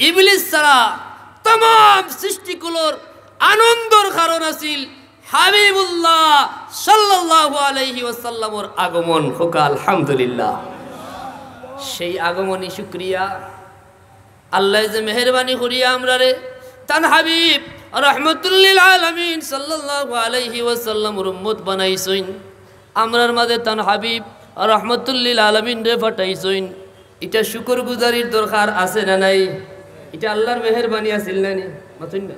ইবলিস ছাড়া तमाम সৃষ্টিকুলোর আনন্দর কারণ আছিল হাবিবুল্লাহ সাল্লাল্লাহু আলাইহি ওয়াসাল্লামের আগমন। হোক আলহামদুলিল্লাহ। সেই আগমনী শুকরিয়া আল্লাহ যে মেহেরবানি করিয়া আমরা রে তান হাবিব রহমতুল লিল আলামিন সাল্লাল্লাহু আলাইহি ওয়াসাল্লামের উম্মত বানাইছেন। আমরার মাঝে তান হাবিব রহমতুল লিল আলামিন রে পাঠাইছেন। এটা শুকরগুজারির দরকার আছে না নাই? এটা আল্লাহর মেহেরবানি আছিল না নি? মাতুন না,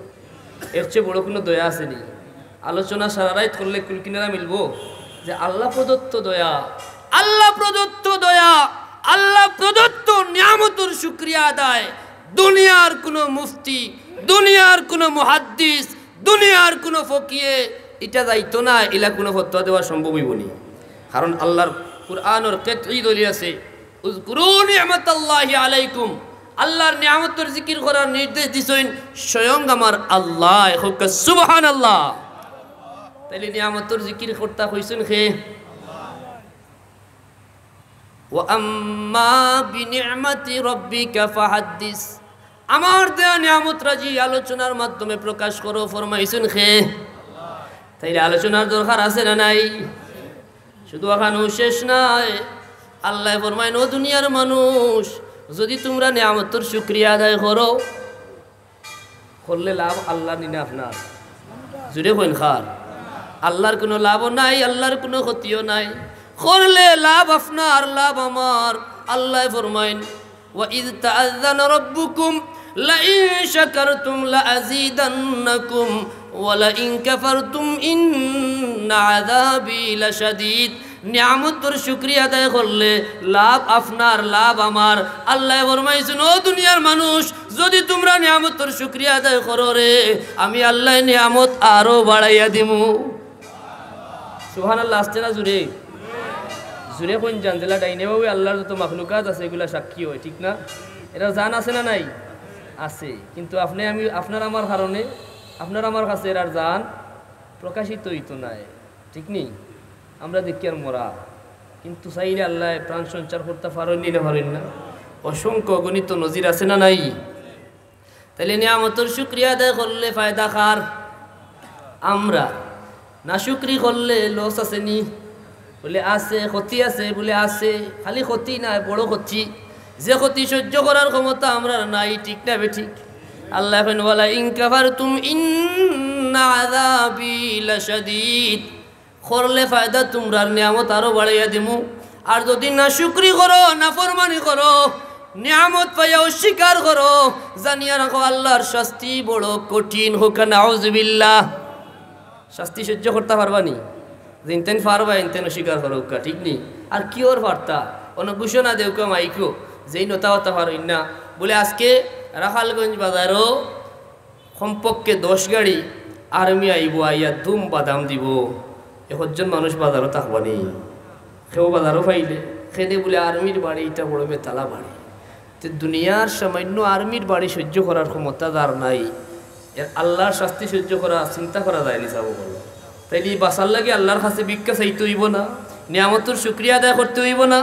এর চেয়ে বড় কোনো দয়া আসেনি? আলোচনা সারা রাত করলে কুলকিনারা মিলবো যে আল্লাহ প্রদত্ত দয়া, আল্লাহ প্রদত্ত দয়া, আল্লাহ প্রদত্ত নিয়ামতের শুকরিয়া আদায় দুনিয়ার কোনো মুফতি, দুনিয়ার কোনো মুহাদ্দিস, দুনিয়ার কোনো ফকিয়ে এটা যাইতো না, এলা কোনো ফতোয়া দেওয়া সম্ভব হইব নি। কারণ আল্লাহর কুরআনের কাতঈ দলিল আছে, উযকুরু নি'মাতাল্লাহি আলাইকুম, আল্লাহর নিয়ামতের জিকির করার নির্দেশ দিছেন স্বয়ং আমার আল্লাহ। হোক সুবহানাল্লাহ। তাইলে নিয়ামতের জিকির করতে কইছেন কে? ওয়া আম্মা বিনি'মাতি রাব্বিকা ফাহাদ্দিস, আমার দেয়া নিয়ামত রাজি আলোচনার মাধ্যমে প্রকাশ করো ফরমাইছেন কে? তাইলে আলোচনার দরকার আছে না নাই? শুধু এখানে শেষ নাই। আল্লাহ ফরমাইন, ও দুনিয়ার মানুষ, যদি তোমরা নিয়ামতের শুকরিয়া আদায় করো, করলে লাভ আল্লাহ নিনে আপনার। জুড়ে কইন খার, আল্লাহর কোনো লাভও নাই, আল্লাহর কোনো ক্ষতিও নাই। করলে লাভ আপনার, লাভ আমার। আল্লাহ ফরমাইন, ওয়া ইয তাআযানা রাব্বুকুম লাইন শাকারতুম লাআযীদান্নাকুম ওয়া লাইন কাফারতুম ইন্না আযাবি লাশাদীদ। নিয়ামতের শুকরিয়া আদায় করলে লাভ আপনার, লাভ আমার। আল্লাহ ফরমাইছেন, ও দুনিয়ার মানুষ, যদি তোমরা নিয়ামতের শুকরিয়া আদায় করো রে, আমি আল্লাহ নিয়ামত আরো বাড়াইয়া দিমু। সুবহানাল্লাহ। আসছে না জুড়ে? জুড়ে কোন জান জেলা ডাইনে বাবু আল্লাহর যত মাখলুকাত আছে এগুলা সাক্ষী হয়, ঠিক না? এটা জান আছে না নাই? আছে। কিন্তু আপনি আমি আপনার আমার কারণে আপনার আমার কাছে এর জান প্রকাশিত হইতো নাই, ঠিক নেই? আমরা দেখি আর মরা, কিন্তু চাইলে আল্লাহ প্রাণ সঞ্চার করতে পারেন না, পারেন না? অসংখ্য গণিত নজির আছে না নাই? তাহলে নিয়ামতের শুকরিয়া আদায় করলে ফায়দা কার? আমরা। না শুকরি করলে লস আছে নি? বলে আছে। ক্ষতি আছে? বলে আছে। খালি ক্ষতি না, বড় ক্ষতি। যে ক্ষতি সহ্য করার ক্ষমতা আমরা নাই, ঠিক না বেঠিক? আল্লাহ ওয়ালা ইন কাফারতুম ইন্না আযাবি লাশাদীদ, করলে ফায়দা তোমরার নিয়ামত আরো বাড়াইয়া দিমু। আর যদি না শুকরি করো, না ফরমানি করো, নিয়ামত পাইয়া অস্বীকার করো, জানিয়া রাখো আল্লাহর শাস্তি বড় কঠিন। হোক নাউযুবিল্লাহ। শাস্তি সহ্য করতে পারবানি? যেনতেন পারবা এনতেন অস্বীকার করো, ঠিক নি? আর কি ওর পারতা? অন্য ঘোষণা দেউকা মাইকো যেই নতা হতা পারইন না। বলে আজকে রাখালগঞ্জ বাজারও কমপক্ষে 10 গাড়ি আর্মি আইব, আইয়া ধুম বাদাম দিব। 1জন মানুষ বাজারও থাকবানি, সেও বাজারও পাইলে খেদে বলে আর্মির বাড়ি, এটা বড় বেতালা বাড়ি। তো দুনিয়ার সামান্য আর্মির বাড়ি সহ্য করার ক্ষমতা যার নাই, এর আল্লাহর শাস্তি সহ্য করা চিন্তা করা যায়নি। যাবো বলো, তাইলে বাসার লাগে আল্লাহর কাছে ভিক্ষা চাইতে হইব না? নিয়ামতের শুকরিয়া আদায় করতে হইব না?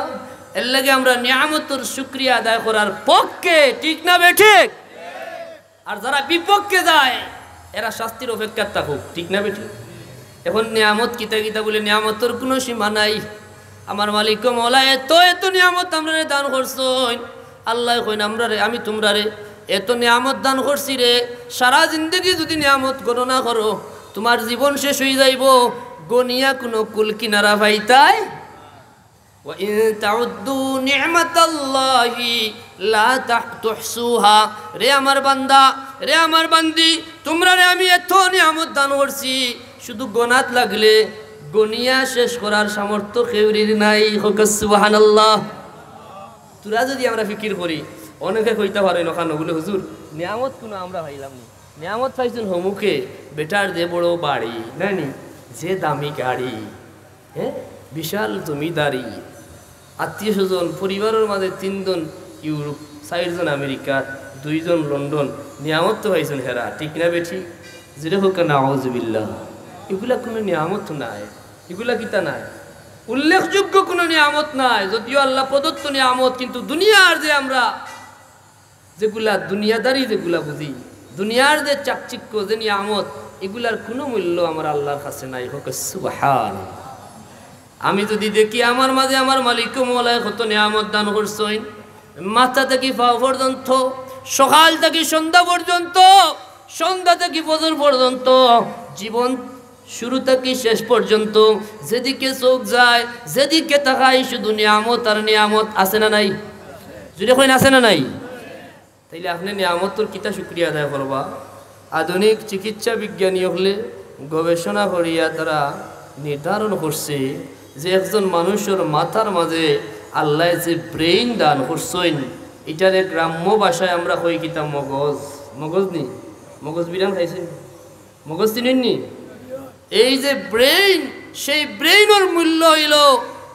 এর লাগে আমরা নিয়ামতের শুকরিয়া আদায় করার পক্ষে, ঠিক না বেঠিক? আর যারা বিপক্ষে যায় এরা শাস্তির অপেক্ষা থাকুক, ঠিক না বেঠিক? এখন নিয়ামত কিতা কিতা বলে নিয়ামতের কোনো সীমা নাই। আমার মালিক মওলা এত এত নিয়ামত আমরা দান করছই। আল্লাহ কইন আমরা রে, আমি তোমরা রে এত নিয়ামত দান করছি রে, সারা জিন্দগি যদি নিয়ামত গণনা করো তোমার জীবন শেষ হয়ে যাইব, গনিয়া কোনো কুল কিনারা পাইতাই। ওয়া ইন তাউদ্দু নি'মাতাল্লাহি লা তুহসুহা। রে আমার বান্দা, রে আমার বান্দি, তোমরা রে আমি এত নিয়ামত দান করছি, শুধু গনাত লাগলে গনিয়া শেষ করার সামর্থ্য কেউরির নাই। হোক সুবহানাল্লাহ। তোরা যদি আমরা ফিকির করি, অনেকে কইতে পারেন ওখানে বলে হুজুর নিয়ামত কোনো আমরা পাইলাম না। নিয়ামত পাইছেন হমুকে, বেটার যে বড় বাড়ি নানি, যে দামি গাড়ি, হ্যাঁ বিশাল জমিদারি, আত্মীয় স্বজন, পরিবারের মাঝে 3 জন ইউরোপ, 4 জন আমেরিকা, 2 জন লন্ডন, নিয়ামত তো পাইছেন হেরা, ঠিক না বেঠি? যেটা হোক নাউযুবিল্লাহ। এগুলা কোনো নিয়ামত নাই, এগুলা কিতা নাই, উল্লেখযোগ্য কোনো নিয়ামত নাই। যদিও আল্লাহ প্রদত্ত নিয়ামত, কিন্তু দুনিয়ার যে আমরা যেগুলা দুনিয়াদারি যেগুলা বুঝি, দুনিয়ার যে চাকচিক্য যে নিয়ামত, এগুলার কোনো মূল্য আমার আল্লাহর কাছে নাই। হোক সুবহানাল্লাহ। আমি যদি দেখি আমার মাঝে আমার মালিক মওলায় কত নিয়ামত দান করছেন, মাথা থেকে পা পর্যন্ত, সকাল থেকে সন্ধ্যা পর্যন্ত, সন্ধ্যা থেকে ফজর পর্যন্ত, জীবন শুরু থেকে শেষ পর্যন্ত যেদিকে চোখ যায়, যেদিকে তাকাই শুধু নিয়ামত আর নিয়ামত। আছে না নাই? যদি কইন আছে না নাই? তাইলে আপনি নিয়ামতর কিতা শুকরিয়া আদায় করবা? আধুনিক চিকিৎসা বিজ্ঞানী হলে গবেষণা করিয়া তারা নির্ধারণ করছে যে একজন মানুষের মাথার মাঝে আল্লাহ যে ব্রেইন দান করছেন, এটারে গ্রাম্য ভাষায় আমরা কই কিতা মগজ। মগজ নি? মগজ বিরান খাইছেন? মগজ চিনেননি? এই যে ব্রেইন, সেই ব্রেইনের মূল্য হইল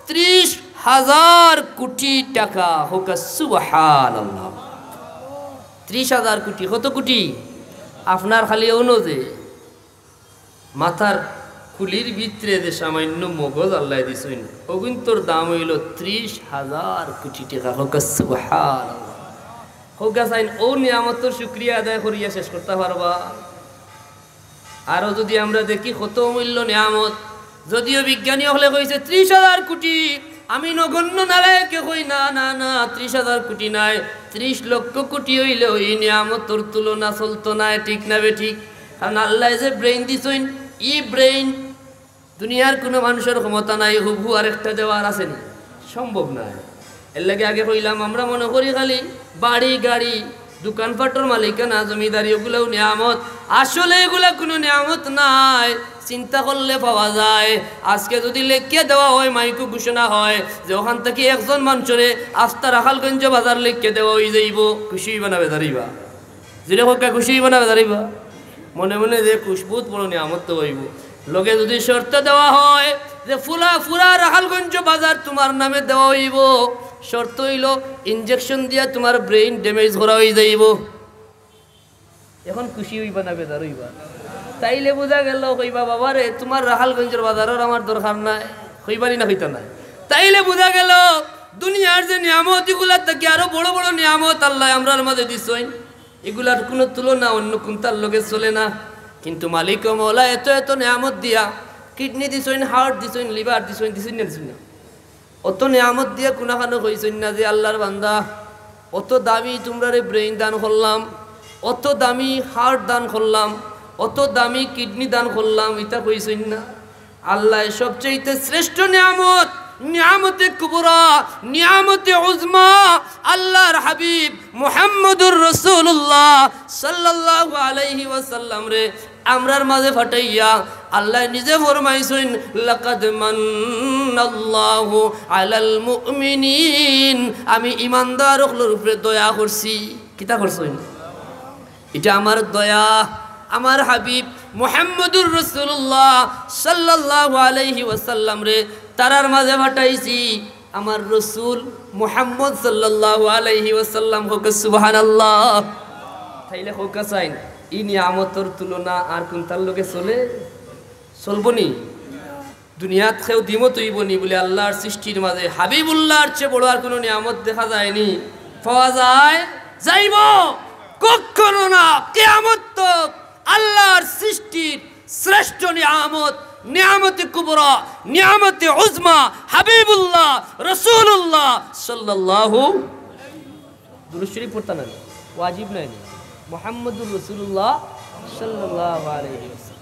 30,000 কোটি টাকা। হোক সুবহানাল্লাহ। 30,000 কোটি। কত কোটি? আপনার খালি অনুজে মাথার খুলির ভিতরে যে সামান্য মগজ আল্লাহ দিছেন, ওগুন্তর দাম হইল 30,000 কোটি টাকা। হোক সুবহানাল্লাহ। হোক সাইন ও নিয়ামতের শুকরিয়া আদায় করিয়া শেষ করতে পারবা? আরো যদি আমরা দেখি কত মূল্য নিয়ামত, যদিও বিজ্ঞানী হলে কইছে 30,000 কোটি, আমি নগণ্য নারায়কে কই না না না, 30,000 কোটি নাই, 30 লক্ষ কোটি হইলে ওই নিয়ামতের তুলনা চলতো না। ঠিক না বে ঠিক? কারণ আল্লাহ যে ব্রেইন দিছেন, ই ব্রেইন দুনিয়ার কোনো মানুষের ক্ষমতা নাই হুবহু আরেকটা দেওয়ার আসেনি, সম্ভব না। এর লাগে আগে কইলাম আমরা মনে করি খালি বাড়ি গাড়ি দোকানপাটের মালিকানা জমিদারি ওগুলোও নিয়ামত। আসলে এগুলা কোনো নিয়ামত নাই, চিন্তা করলে পাওয়া যায়। আজকে যদি লেখিয়া দেওয়া হয়, মাইকু ঘোষণা হয় যে ওখান থেকে একজন মানুষরে আস্তা রাখালগঞ্জ বাজার লেখিয়া দেওয়া হয়ে যাইব, খুশি বানাবে দাঁড়িবা। যেটা হোক খুশি বানাবে দাঁড়িবা, মনে মনে যে খুশবুত বড় নিয়ামত তো হইব। লোকে যদি শর্ত দেওয়া হয় যে ফুরা রাখালগঞ্জ বাজার তোমার নামে দেওয়া হইব, শর্ত হইল ইনজেকশন দিয়া তোমার ব্রেইন ড্যামেজ করা হয়ে যাইব, এখন খুশি হইবা না বেজার হইবা? তাইলে বোঝা গেল কইবা বাবা রে তোমার রাখালগঞ্জের বাজারের আমার দরকার নাই, হইবারই না হইতা নাই। তাইলে বোঝা গেল দুনিয়ার যে নিয়ামত এগুলার থেকে আরো বড় বড় নিয়ামত আল্লাহ আমরার মাঝে দিছেন, এগুলার কোনো তুলনা অন্য কোনটার লগে চলে না। কিন্তু মালিক ও মওলা এত এত নিয়ামত দিয়া, কিডনি দিছেন, হার্ট দিছেন, লিভার দিছেন, দিছেন না? অত নিয়ামত দিয়া কোনাখানো কইছেন না যে আল্লাহর বান্দা অত দামি তোমরা রে ব্রেইন দান করলাম, অত দামি হার্ট দান করলাম, অত দামি কিডনি দান করলাম, এটা কইছেন না? আল্লাহ সবচেয়ে শ্রেষ্ঠ নিয়ামত, নিয়ামতে কুবরা, নিয়ামতে উজমা আল্লাহর হাবিব মুহাম্মদুর রাসূলুল্লাহ সাল্লাল্লাহু আলাইহি ওয়াসাল্লাম রে আমরার মাঝে ফাটাইয়া আল্লাহ নিজে ফরমাইছেন লাকাদ মান্নাল্লাহু আলাল মুমিনিন, আমি ইমানদার হলোর উপরে দয়া করছি। কিতা করছেন? এটা আমার দয়া, আমার হাবিব মুহাম্মদুর রাসূলুল্লাহ সাল্লাল্লাহু আলাইহি ওয়াসাল্লাম রে তারার মাঝে ফাটাইছি। আমার রসুল মুহাম্মদ সাল্লাল্লাহু আলাইহি ওয়াসাল্লাম। হোক সুবহানাল্লাহ। তাইলে হোক চাইন ই নিয়ামতের তুলনা আর কোনটার লোকে চলে? চলবনি? দুনিয়াত খেয়েও দিমত হইবনি বলে আল্লাহর সৃষ্টির মাঝে হাবিবুল্লাহর চেয়ে বড় আর কোনো নিয়ামত দেখা যায়নি, পাওয়া যায়? যাইব কখনো না। কিয়ামত তো আল্লাহর সৃষ্টির শ্রেষ্ঠ নিয়ামত, নিয়ামতে কুবরা, নিয়ামতে উজমা হাবিবুল্লাহ রাসূলুল্লাহ সাল্লাল্লাহু দুরূদ শরীফ পড়তা না? ওয়াজিব নাই? মুহাম্মদুর রাসূলুল্লাহ সাল্লাল্লাহু আলাইহি ওয়াসাল্লাম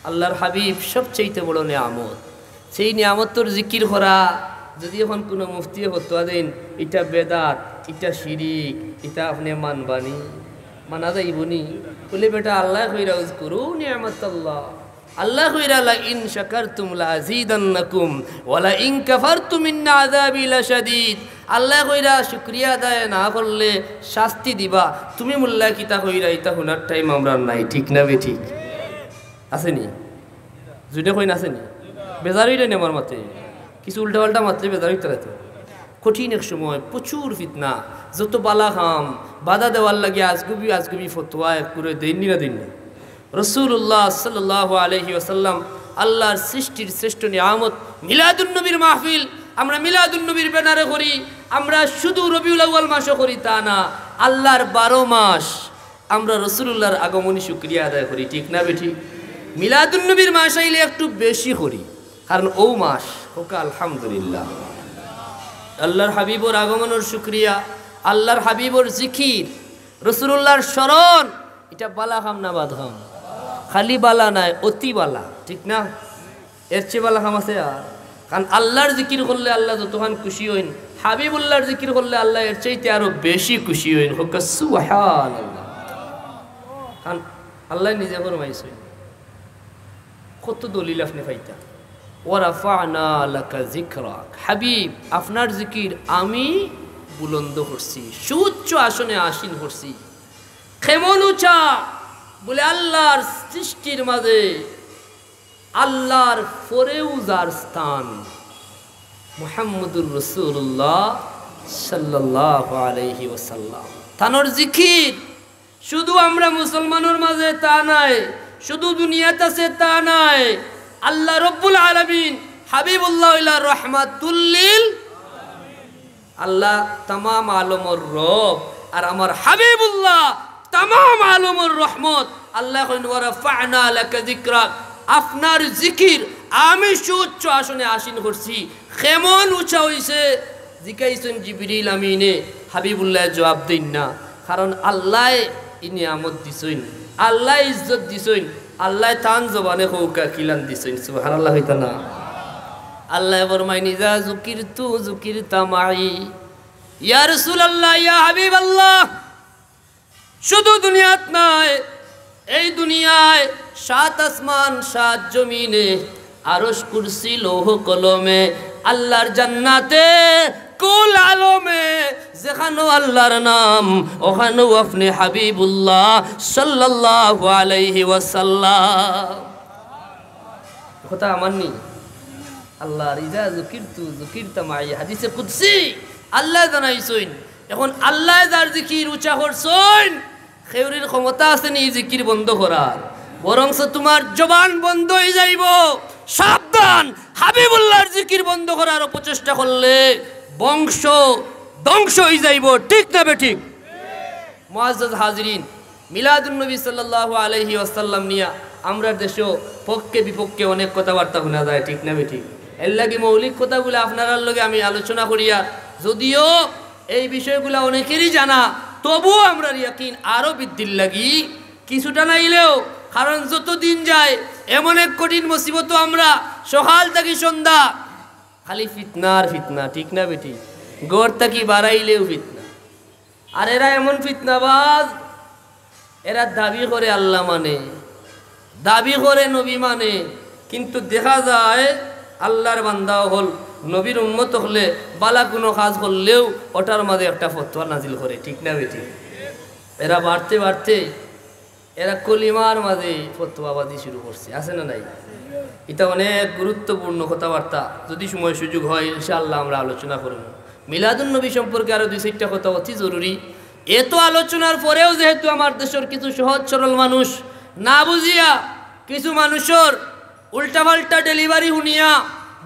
আল্লাহর হাবিব সবচেয়ে বড় নিয়ামত। সেই নিয়ামতর জিকির করা যদি এখন কোনো মুফতি ফতোয়া দেন এটা বেদাত, এটা শিরিক, এটা আপনি মানবানি, মানা যাইবনি? বলে বেটা আল্লাহ কইরা উযকুরু নিয়ামাতাল্লাহ, আল্লাহ কইরা লা ইন শাকারতুম লা আযীদান্নাকুম ওয়া লা ইন কাফারতুম ইন্না আযাবি লাশাদীদ। আল্লাহ কইরা শুকরিয়া আদায় না করলে শাস্তি দিবা। তুমি মোল্লা কিতা কইরা এটা শোনার টাইম আমরা নাই। ঠিক না বে ঠিক? আসেনি? জুনে কইন আসেনি? বেজারই নেই আমার মাতে, কিছু উল্টা পাল্টা মাত্রে বেজারই তারাতে। কঠিন এক সময়, প্রচুর ফিতনা, যত বালা খাম বাধা দেওয়ার লাগে আজগুবি ফতোয়া করে দেননি না দেননি। রাসূলুল্লাহ সাল্লাল্লাহু আলাইহি ওয়াসাল্লাম আল্লাহর সৃষ্টির শ্রেষ্ঠ নিয়ামত মিলাদুন নবীর মাহফিল। আমরা মিলাদুন নবীর ব্যানারে করি, আমরা শুধু রবিউল আউয়াল মাসে করি তা না, আল্লাহর 12 মাস আমরা রাসূলুল্লাহর আগমনী শুকরিয়া আদায় করি, ঠিক না বেঠি? মিলাদুন নবীর মাস আইলে একটু বেশি করি, কারণ ও মাস হোক আলহামদুলিল্লাহ। আল্লাহর হাবিবর আগমনের শুকরিয়া, আল্লাহর হাবিবর জিকির, রাসূলুল্লাহর স্মরণ, এটা বালা খাম না বাদ খাম? খালি বালা নাই, অতি বালা, ঠিক না? এর চেয়ে বালা খাম আছে আর? কারণ আল্লাহর জিকির করলে আল্লাহ যতক্ষণ খুশি হইন, হাবিবুল্লাহর জিকির করলে আল্লাহ এর চাইতে আরো বেশি খুশি হইন। হোক সুবহানাল্লাহ। কারণ আল্লাহ নিজে ফরমাইছে, কত দলিল আপনি পাইতা, ওয়ারাফা'না লাকা যিকরাক, হাবিব আপনার জিকির আমি বুলন্দ করছি, সুউচ্চ আসনে আসীন করছি। কেমন উঁচা? বলে আল্লাহর সৃষ্টির মাঝে আল্লাহর পরেও যার স্থান মুহাম্মদুর রাসূলুল্লাহ সাল্লাল্লাহু আলাইহি ওয়াসাল্লাম। তানোর জিকির শুধু আমরা মুসলমানের মাঝে তা নাই, শুধু দুনিয়াতে আছে তা নাই। আল্লাহ রব্বুল আলামিন হাবিবুল্লাহ ইলা রাহমাতুল লিল, আল্লাহ তামাম আলমের রব আর আমার হাবিবুল্লাহ তামাম আলমের রহমত। আল্লাহ কইন ওয়ারাফা'না লাকা যিকরাক, আপনার জিকির আমি সুউচ্চ আসনে আসীন করছি। কেমন উঁচা হইছে? জিকাইছেন জিবরিল আমিনে, হাবিবুল্লাহ জবাব দেন না, কারণ আল্লাহ নিয়ামত দিছেন, আল্লাহ ইজ্জত দিছেন, আল্লাহ তান জবানে কৌকা কিলান দিছেন। সুবহানাল্লাহ হইতা না? আল্লাহ ফরমাইনি যা যুকিরতু যুকিরতা মাই, ইয়া রাসূলুল্লাহ ইয়া হাবিবাল্লাহ, শুধু দুনিয়াত নাই, এই দুনিয়ায় 7 আসমান 7 জমিনে আরশ কুরসি লৌহ কলমে আল্লাহর জান্নাতে কুল আলমে যেখানেও আল্লাহর নাম ওখানেও আপনি হাবিবুল্লাহ সাল্লাল্লাহু আলাইহি ওয়াসাল্লাম। কথা আমার নি আল্লাহ রিজা যুকিরতু যুকিরতা মাই, হাদিসে কুদসি আল্লাহ জানাইছেন। এখন আল্লাহ যার জিকির উঁচা করছেন, খেউরির ক্ষমতা আছে নি জিকির বন্ধ করার? বরংস তোমার জবান বন্ধ হয়ে যাইব। সাবধান, হাবিবুল্লাহর জিকির বন্ধ করার অপচেষ্টা করলে বংশ ধ্বংস হয়ে যাইব, ঠিক না বেঠিক? মুআজ্জাজ হাজিরিন, মিলাদুন নবী সাল্লাল্লাহু আলাইহি ওয়াসাল্লাম নিয়া আমরা দেশেও পক্ষে বিপক্ষে অনেক কথাবার্তা শোনা যায়, ঠিক না বেঠিক? এর লাগি মৌলিক কথাগুলো আপনার লগে আমি আলোচনা করিয়া, যদিও এই বিষয়গুলো অনেকেরই জানা, তবুও আমরা ইয়াকিন আরো বৃদ্ধির লাগি কিছুটা নাইলেও, কারণ যত দিন যায় এমন এক কঠিন মুসিবত আমরা সকাল থেকে সন্ধ্যা খালি ফিতনার ফিতনা, ঠিক না বেটি? গড় থাকি বাড়াইলেও ফিতনা। আর এরা এমন ফিতনাবাজ, এরা দাবি করে আল্লাহ মানে, দাবি করে নবী মানে, কিন্তু দেখা যায় আল্লাহর বান্দা হল, নবীর উম্মত হলে বালা কোনো কাজ করলেও ওটার মাঝে একটা ফতোয়া নাজিল করে, ঠিক না বেটি? এরা বাড়তে বাড়তে এরা কলিমার মাঝে ফতোয়াবাজি শুরু করছে, আছে না নাই? এটা অনেক গুরুত্বপূর্ণ কথাবার্তা, যদি সময় সুযোগ হয় ইনশাআল্লাহ আমরা আলোচনা করব। মিলাদুন নবী সম্পর্কে আরো 2-4টা কথা অতি জরুরি। এত আলোচনার পরেও যেহেতু আমার দেশের কিছু সহজ সরল মানুষ না বুঝিয়া, কিছু মানুষের উল্টাপাল্টা ডেলিভারি শুনিয়া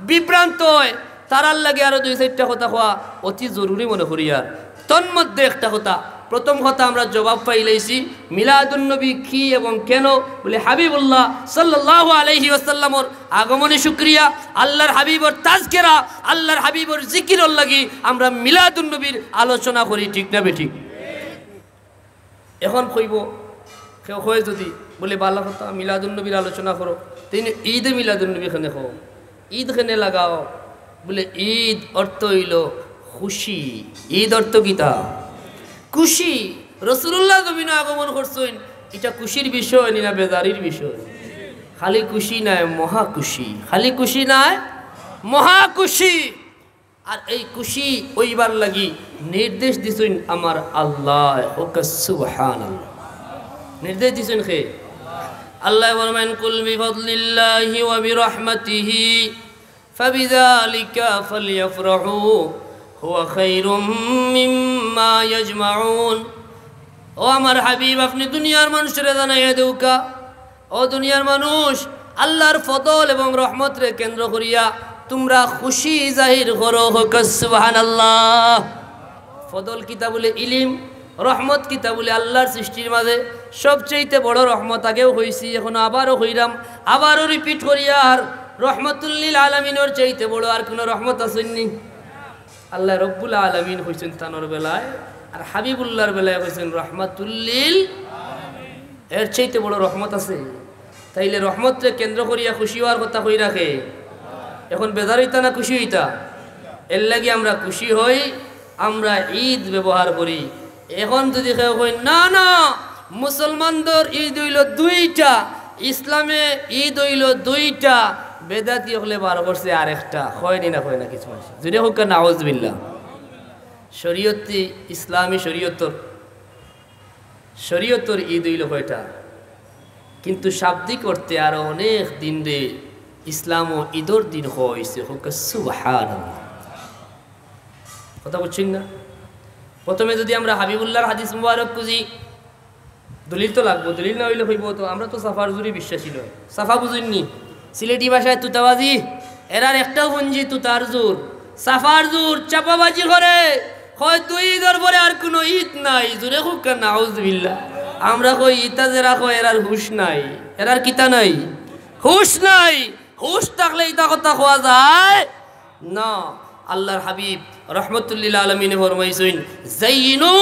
বিভ্রান্ত হয়, তারার লাগে আরো 2-4টা কথা হওয়া অতি জরুরি মনে করি। আর তন্মধ্যে একটা কথা, প্রথম কথা আমরা জবাব পাইলেছি মিলাদুন নবী কি এবং কেন, বলে হাবিবুল্লাহ সাল্লাল্লাহু আলাইহি ওয়াসাল্লামর আগমনে শুকরিয়া, আল্লাহর হাবিবর তাজকিরা, আল্লাহর হাবিবর জিকিরর লাগি আমরা মিলাদুন নবীর আলোচনা করি, ঠিক না বেঠিক? এখন কইব কেউ হয় যদি বলে বালা কথা মিলাদুন নবীর আলোচনা করো, তিনি ঈদে মিলাদুন নবী খানে খাও, ঈদ খানে লাগাও, বলে ঈদ অর্থ হইল খুশি। ঈদ অর্থ কিতা? খুশি। রাসূলুল্লাহ জমিনে আগমন করছেন, এটা খুশির বিষয় না বেজারির বিষয়? খালি খুশি নাই, মহা খুশি। খালি খুশি নাই, মহা খুশি। আর এই খুশি ওইবার লাগি নির্দেশ দিছেন আমার আল্লাহ, সুবহানাল্লাহ। নির্দেশ দিছেন কে? আল্লাহ ফরমান কুল বিফাদলিল্লাহি ওয়া বিরহমাতিহি ফাবিযালিকা ফালইফরাহু হুয়া খায়রুম মিম্মা ইয়াজমাউন। ও আমার হাবিব, আপনি দুনিয়ার মানুষের জানাইয়া দেউকা, ও দুনিয়ার মানুষ, আল্লাহর ফদল এবং রহমত রে কেন্দ্র করিয়া তোমরা খুশি জাহির করো, হোক সুবহানাল্লাহ। ফদল কিতা বলে? ইলিম, রহমত কিতা বলে আল্লাহর সৃষ্টির মাঝে সবচেয়ে বড় রহমত আগেও হইছি, এখন আবারও হইরাম, আবারও রিপিট করি। আর রহমতুল্লিল আলমিনের চাইতে বড় আর কোনো রহমত আসেননি? আল্লাহ রব্বুল আলমিন হয়েছেন তানোর বেলায়, আর হাবিবুল্লাহর বেলায় হয়েছেন রহমতুল্লিল। এর চাইতে বড় রহমত আছে? তাইলে রহমতকে কেন্দ্র করিয়া খুশি হওয়ার কথা কই রাখে। এখন বেজার হইতা না খুশি হইতা? এর লাগে আমরা খুশি হই, আমরা ঈদ ব্যবহার করি। এখন যদি কেউ কই না না মুসলমানদের ঈদ হইল দুইটা, ইসলামে ঈদ হইল দুইটা, বেদাতি হলে বার করছে আরেকটা, হয়নি না হয় না কিছু মানুষ যদি হোক নাউজুবিল্লাহ। শরীয়তে ইসলামী শরীয়তর ঈদ হইল কয়টা, কিন্তু শাব্দিক অর্থে আরো অনেক দিন রে ইসলাম ও ঈদর দিন হয়েছে। হোক সুবহানাল্লাহ। কথা বুঝছেন না? প্রথমে যদি আমরা হাবিবুল্লাহর হাদিস মুবারক খুঁজি, দলিল তো লাগবো, দলিল না হইলে হইব তো। আমরা তো সাফার জুড়ি বিশ্বাসী নয়। সাফা বুঝুননি? সিলেটি ভাষায় তুতাবাজি, এরার একটাও পঞ্জি তুতার জোর, সাফার জোর, চাপাবাজি করে। হয়তো ঈদের পরে আর কোনো ঈদ নাই, জোরে হোক নাউজুবিল্লাহ। আমরা কই ইতা যে রাখো, এরার হুশ নাই, এরার কিতা নাই, হুশ নাই। হুশ থাকলে ইতা কথা কোয়া যায় না। আল্লাহর হাবিব রহমতুল্লিল আলমিনে ফরমাইছেন, যাইনু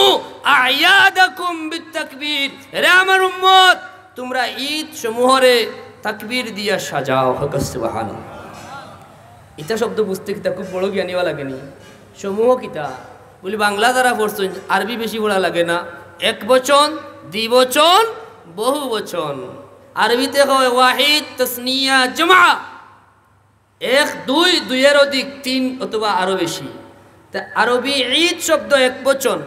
আয়াদাকুম বিতাকবীর। রে আমার উম্মত, তোমরা ঈদ সমূহরে তাকবীর দিয়া সাজাও। হোক সুবহানাল্লাহ। ইতা শব্দ বুঝতে কিতা খুব বড় জ্ঞানীওয়া লাগেনি। সমূহ কিতা বলি বাংলা যারা পড়ছেন, আরবি বেশি পড়া লাগে না। এক বচন, দ্বিবচন, বহু বচন। আরবিতে হয় ওয়াহিদ, তাসনিয়া, জামা। এক, দুই, দুইয়ের অধিক, তিন অথবা আরো বেশি। তা আরবি ঈদ শব্দ এক বচন,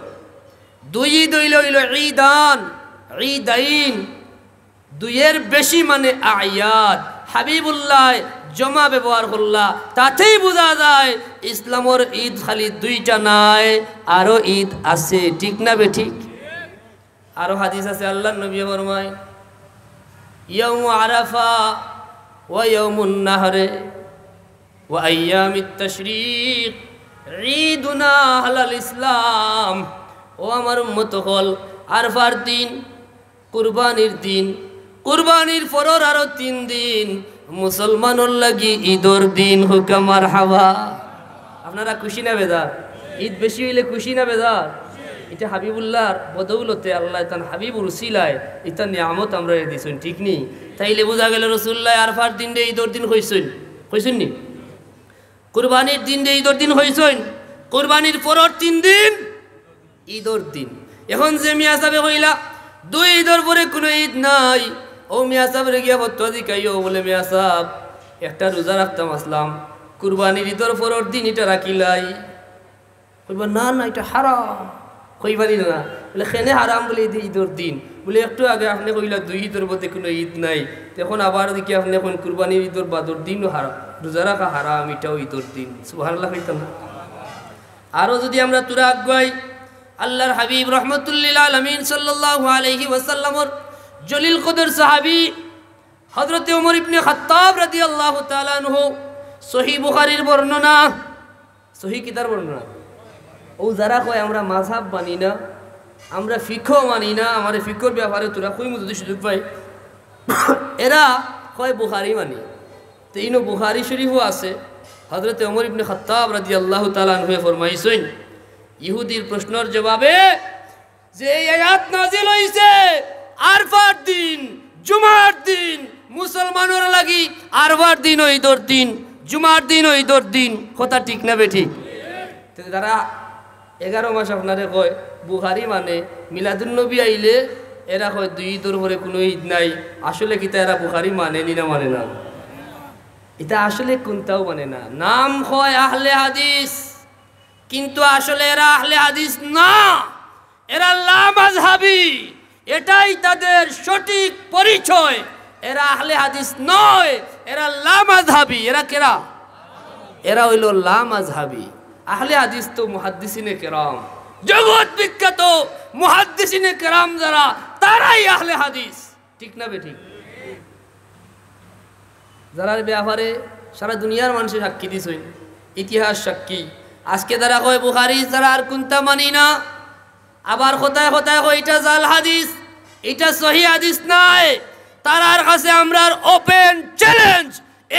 দুই ঈদ হইল ঈদান, ঈদাইন। দুইয়ের বেশি মানে আয়াত। হাবিবুল্লাহ জমা ব্যবহার করলা, তাতেই বোঝা যায় ইসলামর ঈদ খালি দুইটা নাই, আরো ঈদ আছে। ঠিক না বে ঠিক? আরো হাদিস আছে, আল্লাহর নবী ফরমায়, ইয়াউমু আরাফা ওয়া ইয়াউমুন নাহরে ওয়া আইয়ামিত তাশরীক ঈদুনা আহলাল ইসলাম। ও আমার উম্মত হল, আরফার দিন, কুরবানির দিন, কুরবানির পরের আরো 3 দিন মুসলমানের লাগি ঈদর দিন। হোক মারহাবা। আপনারা খুশি না বেজার? ঈদ বেশি হইলে খুশি না বেজার? এটা হাবিবুল্লাহর বদৌলতে আল্লাহ তান হাবিবুর উসিলায় এটা নিয়ামত আমরা দিয়েছেন। ঠিক নি? তাইলে বোঝা গেল রসুল্লাহ আরফার দিন রে ঈদর দিন হয়েছেন নি? কুরবানির দিন রে ঈদর দিন হয়েছেন, কুরবানির পরের 3 দিন ঈদর দিন। এখন যে মিয়া সাহেব হইলা 2 ঈদর পরে কোনো ঈদ নাই, ও মিয়া সাহেবের গিয়া ফতোয়া দিকাইও, বলে মিয়া সাহেব একটা রোজা রাখতাম আসলাম, কুরবানির ঈদর পরের দিন এটা রাখিলাই। কইবা না না এটা হারাম। কইবানি না, বলে খেনে হারাম বলে ঈদর দিন। বলে একটু আগে আপনি কইলা 2 ঈদের মধ্যে কোনো ঈদ নাই, তখন আবার দেখি আপনি এখন কুরবানির ঈদর বাদর দিনও হারাম, রোজা রাখা হারাম, এটাও ঈদর দিন। সুবহানাল্লাহ কইতাম না? আরো যদি আমরা তুরা আগুয়াই, আল্লাহর হাবিব রহমতুল্লিল আলামিন সাল্লাল্লাহু আলাইহি ওয়াসাল্লামর জলিল কদর সাহাবী হযরত ওমর ইবনে খাত্তাব রাদিয়াল্লাহু তাআলা আনহু, সহিহ বুখারীর বর্ণনা, সহিহ কিতার বর্ণনা। ও যারা কয় আমরা মাযহাব মানি না, আমরা ফিকহ মানি না, আমার ফিকহর ব্যাপারে তোরা কই যদি সুযোগ পাই, এরা কয় বুখারী মানি। তো ইনো বুখারী শরীফও আছে। হযরত ওমর ইবনে খাত্তাব রাদিয়াল্লাহু তাআলা আনহু ফরমাইছেন ইহুদির প্রশ্নের জবাবে, যে এই আয়াত নাযিল হইছে আরফার দিন, জুমার দিন, মুসলমানের লাগি আরফার দিন ও ঈদর দিন, জুমার দিন ও ঈদর দিন। কথা ঠিক না বে ঠিক? যারা 11 মাস আপনারে কয় বুখারী মানে, মিলাদুন নবী আইলে এরা কয় 2 ঈদর পরে কোনো ঈদ নাই, আসলে কিতা এরা বুখারী মানে নি না মানে না? এটা আসলে কোনটাও মানে না। নাম হয় আহলে হাদিস, কিন্তু আসলে এরা আহলে হাদিস না, এরা লামাযহাবী। এটাই তাদের সঠিক পরিচয়। এরা আহলে হাদিস নয়, এরা লামাযহাবী। এরা কেরা? এরা হইল লামাযহাবী। আহলে হাদিস তো মুহাদ্দিসিনে কেরাম, জগৎ বিখ্যাত মুহাদ্দিসিনে কেরাম যারা, তারাই আহলে হাদিস। ঠিক না বে ঠিক? যারার ব্যাপারে সারা দুনিয়ার মানুষের সাক্ষী দিছেন, ইতিহাস সাক্ষী। আজকে তারা কয় বুখারী ছাড়া আর কোনটা মানি না, আবার কোথায় কোথায় এটা জাল হাদিস, এটা সহি হাদিস নাই। তারার কাছে আমরা ওপেন চ্যালেঞ্জ,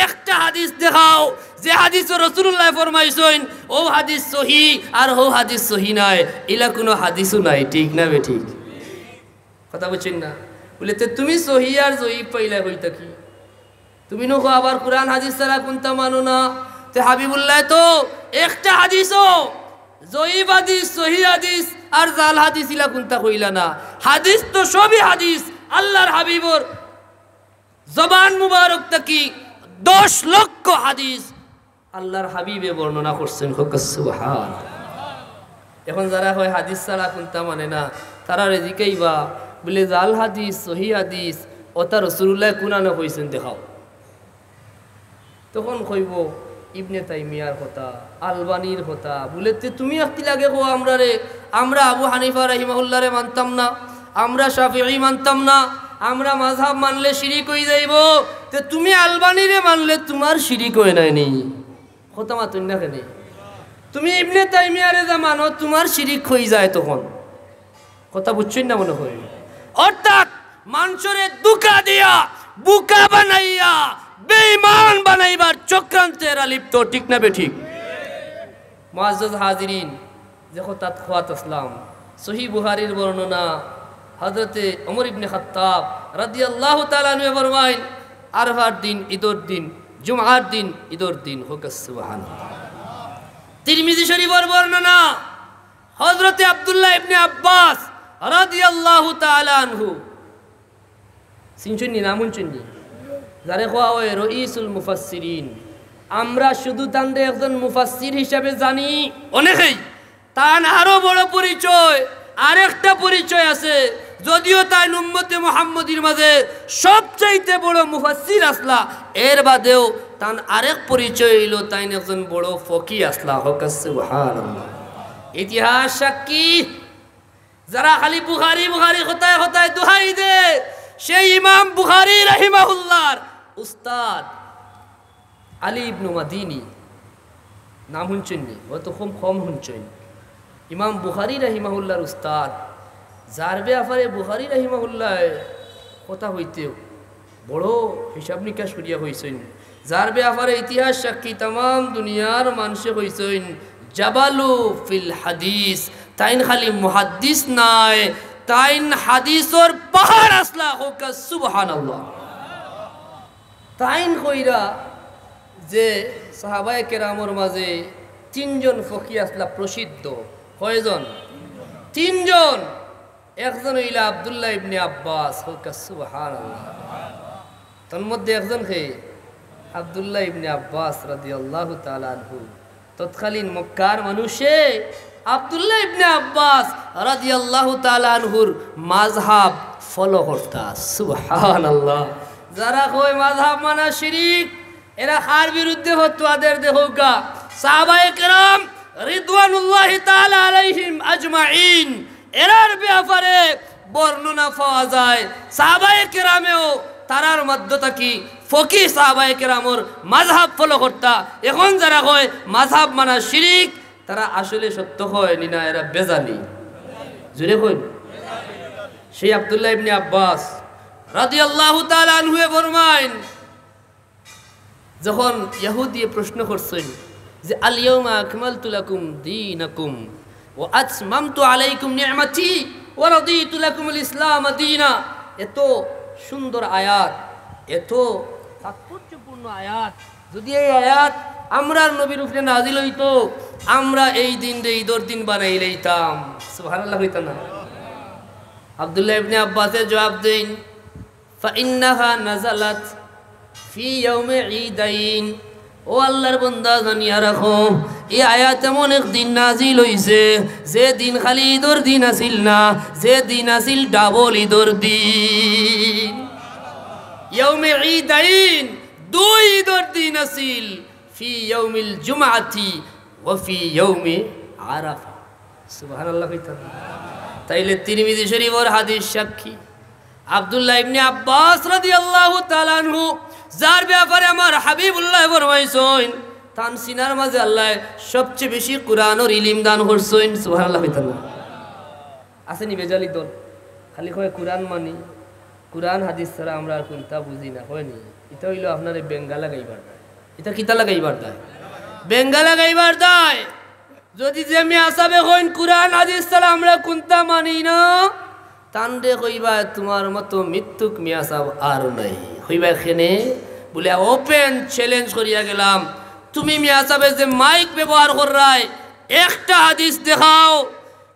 একটা হাদিস দেখাও যে হাদিস রাসূলুল্লাহ ফরমাইছেন ও হাদিস সহি আর ও হাদিস সহি নাই, এলা কোনো হাদিসও নাই। ঠিক না বে ঠিক? কথা বুঝছেন না? বলে তে তুমি সহি আর জয়ীফ পাইলা হইতা কি? তুমি নো আবার কোরআন হাদিস ছাড়া কোনটা মানো না? তে হাবিবুল্লাহ তো একটা হাদিসও জয়ীফ হাদিস, সহি হাদিস আর জাল হাদিস ইলা কোনটা কইলা না। হাদিস তো সবই হাদিস, আল্লাহর হাবিবর জবান মুবারক থাকি 10 লক্ষ হাদিস আল্লাহর হাবিবে বর্ণনা করছেন। সুবহান। এখন যারা হয় হাদিস ছাড়া কোনটা মানে না, তারা রেজিকেই বা বলে জাল হাদিস, সহি হাদিস ওটা রাসূলুল্লাহ কোরআনে কইছেন দেখাও। তখন কইব ইবনে তাইমিয়ার কথা, আলবানির কথা। বলে তুমি একটি লাগে কো আমরা রে, আমরা আবু হানিফা রাহিমাহুল্লাহ রে মানতাম না, আমরা শাফিঈ মানতাম না, আমরা মাযহাব মানলে শিরিক হয়ে যাইব। তে তুমি আলবানিরে মানলে তোমার শিরিক হয় নাই নি? কথা মাতুন না কেন? তুমি ইবনে তাইমিয়ারে যা মানো তোমার শিরিক হয়ে যায় তখন। কথা বুঝছেন না মনে হয়? অর্থাৎ মানুষরে দুকা দিয়া, বুকা বানাইয়া, বেঈমান বানাইবার চক্রান্তে এরা লিপ্ত। ঠিক না বে ঠিক? মুআজ্জাজ হাজিরিন, দেখো তাত খাওয়াত আসলাম সহি বুখারীর বর্ণনা হযরতে ওমর ইবনে খাত্তাব রাদিয়াল্লাহু তাআলা আনহু ফরমায় আরফার দিন, ঈদের দিন, জুমআর দিন, ঈদের দিন হোক সুবহানাল্লাহ। তিরমিজি শরীফের বর্ণনা হযরতে আব্দুল্লাহ ইবনে আব্বাস রাদিয়াল্লাহু তাআলা আনহু, শুনছেন না? শুনছেন? যারে কোয়া হয় রইসুল মুফাসসিরিন। আমরা শুধু তানরে একজন মুফাসসির হিসাবে জানি, অনেকেই তান আরো বড় পরিচয়, আরেকটা পরিচয় আছে। যদিও তাই উম্মতে মুহাম্মদীর মাঝে সবচাইতে বড় মুফাসসির আসলা, এর বাদেও তান আরেক পরিচয় হইল তাই একজন বড় ফকিহ আসলা। হোক সুবহানাল্লাহ। ইতিহাস সাক্ষী, যারা খালি বুখারী বুখারী কথায় কথায় দোহাই দে, সেই ইমাম বুখারী রাহিমাহুল্লাহর উস্তাদ আলী ইবনে মাদিনী, নাম শুনছেন নি? হয়তো খুব কম শুনছেন। ইমাম বুখারী রাহিমাহুল্লাহর উস্তাদ, যার ব্যাপারে বুখারী রাহিমাহুল্লাহ কথা হইতে বড় হিসাব নিকাশ করিয়া হইছেন, যার ব্যাপারে ইতিহাস সাক্ষী তাম দুনিয়ার মানুষে হইছেন জাবালু ফিল হাদিস। তাইন খালি মুহাদ্দিস নাই, তাইন হাদিসর পাহাড় আসলা। হোক সুবহানাল্লাহ। তাইন কইরা যে সাহাবায়ে কেরামর মাঝে 3 জন ফকিহ আসলা প্রসিদ্ধ। কয়জন? 3 জন। একজন হইলা আব্দুল্লাহ ইবনে আব্বাস। হোক সুবহানাল্লাহ। তার মধ্যে একজন কে আব্দুল্লাহ ইবনে আব্বাস রাদিয়াল্লাহু তাআলা আনহু। তৎকালীন মক্কার মানুষে আব্দুল্লাহ ইবনে আব্বাস রাদিয়াল্লাহু তাআলা আনহুর মাযহাব ফলো করতা। সুবহানাল্লাহ। যারা কয় মাযহাব মানা শিরিক, এরা কার বিরুদ্ধে ফতোয়াদের দেখোগা? সাহাবায়ে কেরাম রিদওয়ানুল্লাহি তাআলা আলাইহিম আজমাইন, এরার ব্যাপারে বর্ণনা পাওয়া যায়। সাহাবায়ে কেরামেও তারার মধ্য থাকি ফকিহ সাহাবায়ে কেরামর মাযহাব ফলো করতা। এখন যারা কয় মাযহাব মানা শিরিক, তারা আসলে সত্য হয় নি না, এরা বেজালি। জুড়ে কই সেই আব্দুল্লাহ ইবনে আব্বাস রাদিয়াল্লাহু তাআলা আনহু ফরমায়েন, যখন ইহুদি প্রশ্ন করছেন যে আল ইয়াউমা আকমালতু লাকুম দীনাকুম ওয়া আতমামতু আলাইকুম নি'মাতি ওয়া রাদিতু লাকুমুল ইসলাম দীনা, এত সুন্দর আয়াত, এত তাৎপর্যপূর্ণ আয়াত, যদি এই আয়াত আমরার নবীর উপরে নাজিল হইতো, আমরা এই দিন রে ঈদের দিন বানাই লইতাম। সুবহানাল্লাহ হইতো না? আব্দুল্লাহ ইবনে আব্বাসের জবাব দেন, ফাইন্নাহা নাযালাত ফি ইয়াউমি ঈদাইন। ও আল্লাহর বান্দা জানিয়া রাখো, এই আয়াত এমন এক দিন নাজিল হইছে যে দিন খালি ঈদের দিন আসিল না, যে দিন আসিল ডাবল ঈদের দিন। ইয়াউমি ঈদাইন, 2 ঈদের দিন আসিল, ফি ইয়াউমিল জুমআতি ওয়া ফি ইয়াউমি আরাফা। সুবহানাল্লাহ কইতা। তাইলে তিরমিজি শরীফের হাদিস সাক্ষী আব্দুল্লাহ ইবনে আব্বাস রাদিয়াল্লাহু তাআলা আনহু, যার ব্যাপারে আমার হাবিবুল্লাহ ফরমাইছেন তান সিনার মাঝে আল্লাহ সবচেয়ে বেশি কোরআনের ইলম দান করছেন। সুবহানাল্লাহ কইতা। আসেনি বেজালি দল খালি কয় কোরআন মানি কোরআন হাদিস ছাড়া আমরা আর কোনটা বুঝি না হয়নি এটা হইল আপনার বেঙ্গালা গাইবার দায় এটা কিতা লাগাইবার দায় বেঙ্গালা গাইবার দায় যদি যে মিয়া সাহেব কইন কোরআন হাদিস ছাড়া আমরা কোনটা মানি না তান্ডে কইবা তোমার মতো মৃত্যুক মিয়া সাহেব আর নাই কইবা এখানে বলে ওপেন চ্যালেঞ্জ করিয়া গেলাম তুমি মিয়া সাহেব যে মাইক ব্যবহার করায় একটা হাদিস দেখাও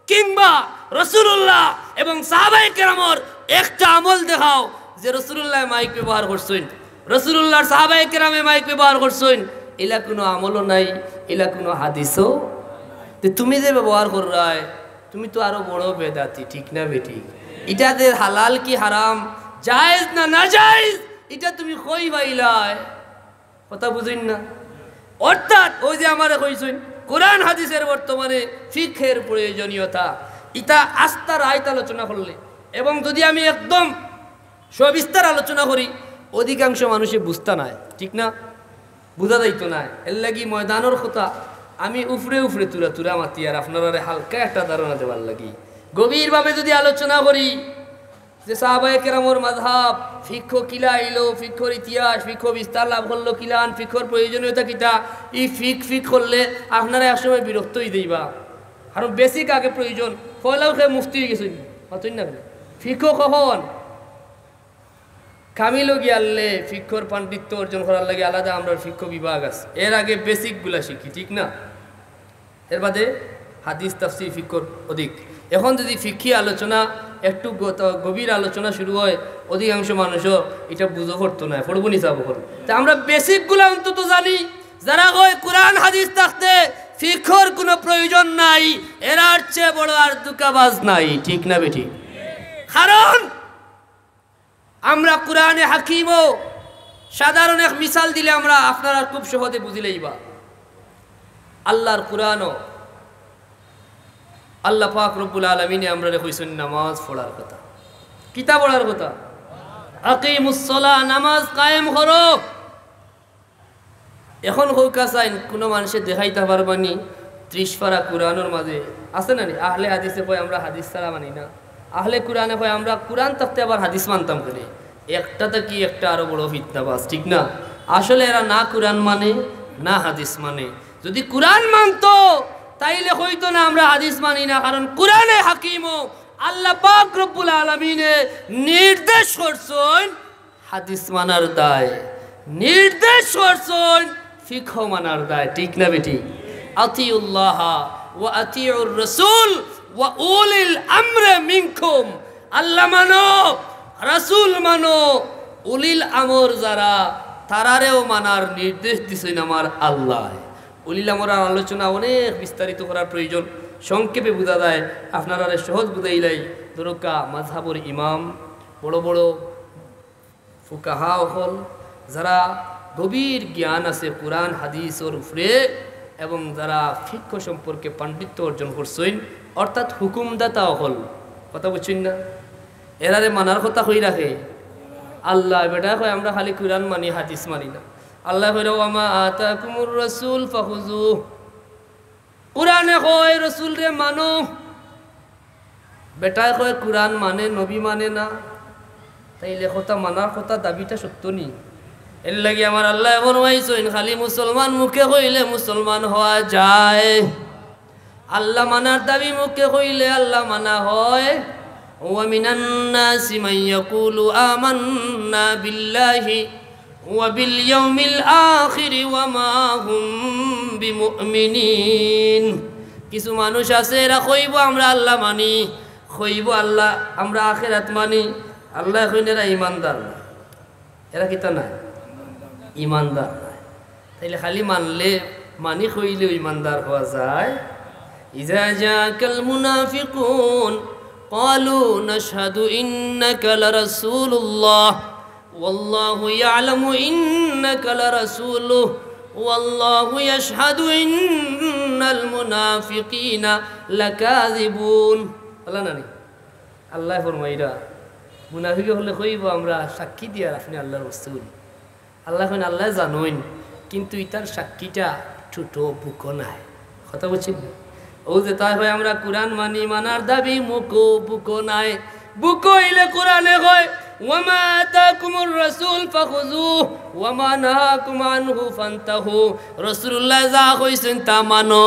কিংবা রাসূলুল্লাহ এবং সাহাবায়ে কেরামের একটা আমল দেখাও যে রাসূলুল্লাহ মাইক ব্যবহার করছেন রাসূলুল্লাহর সাহাবায়ে কেরামে মাইক ব্যবহার করছেন এলা কোনো আমলও নাই এলা কোনো হাদিসও তো তুমি যে ব্যবহার করায় তুমি তো আরো বড় বেদাতি ঠিক না বেটি এটা যে হালাল কি হারাম জায়েজ না নাজায়েজ এটা তুমি কই পাইলাই কথা বুঝিন না অর্থাৎ ওই যে আমারে কইছেন কোরআন হাদিসের বর্তমানে ফিকহের প্রয়োজনীয়তা এটা আস্থার আয়ত আলোচনা করলে এবং যদি আমি একদম সবিস্তার আলোচনা করি অধিকাংশ মানুষে বুঝতা নাই ঠিক না বুঝা যাইতো না এর লাগি ময়দানের কথা আমি উফরে উফরে তুরা তুরা মাতি আর আপনারা হালকা একটা ধারণা দেওয়ার লাগি গভীরভাবে যদি আলোচনা করি যে সাহাবায়ে কেরামের মাযহাব ফিকহ কিলা আইলো ফিকহর ইতিহাস ফিকহ বিস্তার লাভ করলো কিলান ফিকহর প্রয়োজনীয়তা কিতা এই ফিক করলে আপনারা একসময় বিরক্ত হয়ে যাইবা কারণ বেসিক আগে প্রয়োজন পয়লাও খেয়ে মুফতি হয়ে গেছেন হতই না ফিকহ কখন কামিলো গিয়ালে ফিকহর পাণ্ডিত্য অর্জন করার লাগে আলাদা আমরা ফিকহ বিভাগ আছে এর আগে বেসিকগুলা শিখি ঠিক না এর বাদে হাদিস তাফসীর ফিকহর অধিক এখন যদি ফিকহি আলোচনা একটু গভীর আলোচনা শুরু হয় অধিকাংশ মানুষও এটা বুঝো করতো না পড়বো নি চাবো করবো তা আমরা বেসিকগুলো অন্তত জানি যারা কয় কোরআন হাদিস থাকতে ফিকহর কোনো প্রয়োজন নাই এরার চেয়ে বড় আর দুকাবাজ নাই ঠিক না বেটি কারণ আমরা কোরআনে হাকিমও সাধারণ এক মিসাল দিলে আমরা আপনারা খুব সহজে বুঝিলেইবা আল্লাহর কোরআনও আল্লাহ পাক রব্বুল আলামিনে আমরা কইছেন নামাজ পড়ার কথা কিতা পড়ার কথা আকিমুস সালাহ নামাজ কায়েম করো এখন হোকা চাইন কোনো মানুষে দেখাইতে পারবানি 30 পারা কোরআনের মাঝে আছে না নি আহলে হাদিসে কয় আমরা হাদিস ছাড়া মানি না আহলে কোরআনে কয় আমরা কোরআন থাকতে আবার হাদিস মানতাম করে একটাতে কি একটা আরো বড় ফিতনাবাজ ঠিক না আসলে এরা না কোরআন মানে না হাদিস মানে যদি কোরআন মানতো তাইলে হইতো না আমরা হাদিস মানি না কারণ কোরআনে হাকিমও আল্লাহ পাক রব্বুল আলামিনে নির্দেশ করছেন হাদিস মানার দায় নির্দেশ করছেন ফিকহ মানার দায় ঠিক না বেটি আতিউল্লাহ ওয়া আতিউর রাসূল ওয়া উলিল আমরি মিনকুম আল্লাহ মানো রাসূল মানো উলিল আমর যারা তারারেও মানার নির্দেশ দিছেন আমার আল্লাহ উলিল আমরার আলোচনা অনেক বিস্তারিত করার প্রয়োজন সংক্ষেপে বোঝা যায় আপনারা সহজ বুঝাইলাই দরকা মাযহাবুর ইমাম বড় বড় ফুকাহা হল যারা গভীর জ্ঞান আছে কোরআন হাদিসের উপরে এবং যারা ফিকহ সম্পর্কে পাণ্ডিত্য অর্জন করছেন অর্থাৎ হুকুমদাতা হল কথা বুঝছেন না এরারে মানার কথা কই রাখে আল্লাহ বেটা কয় আমরা খালি কোরআন মানি হাদিস মানি না আল্লাহ কইরা ওয়ামা আতাকুমুর রাসূল ফাখুযু কোরআনে কয় রাসূল রে মানো বেটা কয় কোরআন মানে নবী মানে না তাইলে কথা মানার কথা দাবিটা সত্য নি এর লাগি আমার আল্লাহ ফরমাইছেন খালি মুসলমান মুখে কইলে মুসলমান হওয়া যায় আল্লাহ মানার দাবি মুখে কইলে আল্লাহ মানা হয় ওয়া মিনান নাসি মান ইয়াকুলু আমান্না বিল্লাহি ওয়া বিল ইয়াউমিল আখির ওয়া মা হুম বিমুমিনিন কিছু মানুষ আছে এরা কইব আমরা আল্লাহ মানি কইব আল্লাহ আমরা আখিরাত মানি আল্লাহ কইন এরা ঈমানদার না এরা কিতা না ঈমানদার না তাইলে খালি মানলে মানি কইলেও ঈমানদার হওয়া যায় ইজা জাকাল মুনাফিকুন قالوا نشهد إنك لرسول الله والله يعلم إنك لرسوله والله يشهد إن المنافقين لكاذبون الله ناني الله فرمايدا মুনাফিক হলে কইব আমরা সাক্ষী দিয়া আপনি আল্লাহর রাসূল আল্লাহ কইন আল্লাহ জানেন কিন্তু ইতার সাক্ষীটা ছোট বুক নাই কথা বলছেন ও যে তাই হয় আমরা কোরআন মানি মানার দাবি মুকো বুকো নাই বুকো হইলে কোরআনে হয় ওয়ামা আতাকুমুর রাসূল ফাখুযুহু ওয়ামা নাহাকুম আনহু ফান্তাহু রাসূলুল্লাহ যা কইছেন তা মানো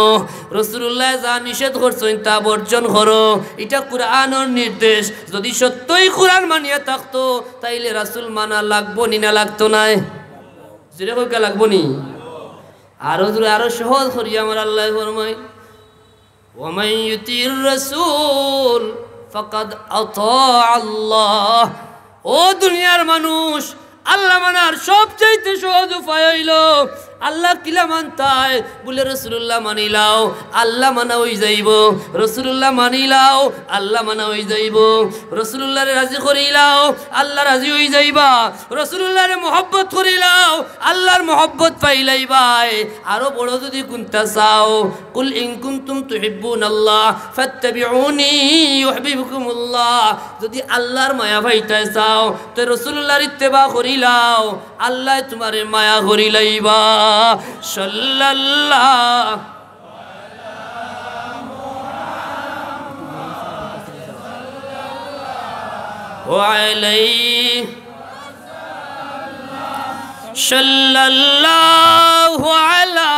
রাসূলুল্লাহ যা নিষেধ করছেন তা বর্জন করো এটা কোরআনের নির্দেশ যদি সত্যই কোরআন মানিয়া থাকতো তাইলে রাসূল মানা লাগবো নি না লাগতো না জেরে কইকা লাগবো নি আরো সহজ করি আমার আল্লাহ ফরমায় ওয়ামান ইউতির রাসূল ফাকাদ আতা আল্লাহ ও দুনিয়ার মানুষ আল্লাহ মানার সবচাইতে সহজ উপায় হইল আল্লাহ কিলা মানতায় বলে রাসূলুল্লাহ মানিলাও আল্লাহ মানা হই যাইব রাসূলুল্লাহ মানিলাও আল্লাহ মানা হই যাইব রাসূলুল্লাহরে রাজি করিলাও আল্লাহ রাজি হই যাইবা রাসূলুল্লাহরে মহব্বত করিলাও আল্লাহর মহব্বত পাইলাইবাই আরো বড় যদি কুনতা চাও কুল ইন কুনতুম তুহিব্বুনাল্লাহ ফাত্তাবিউনি ইউহিব্বুকুমুল্লাহ যদি আল্লাহর মায়া পাইতে চাও তো রাসূলুল্লাহর ইত্তেবা করিলাও আল্লাহ তোমারে মায়া করিলাইবা সাল্লাল্লাহু আলাইহি সাল্লাল্লাহু আলা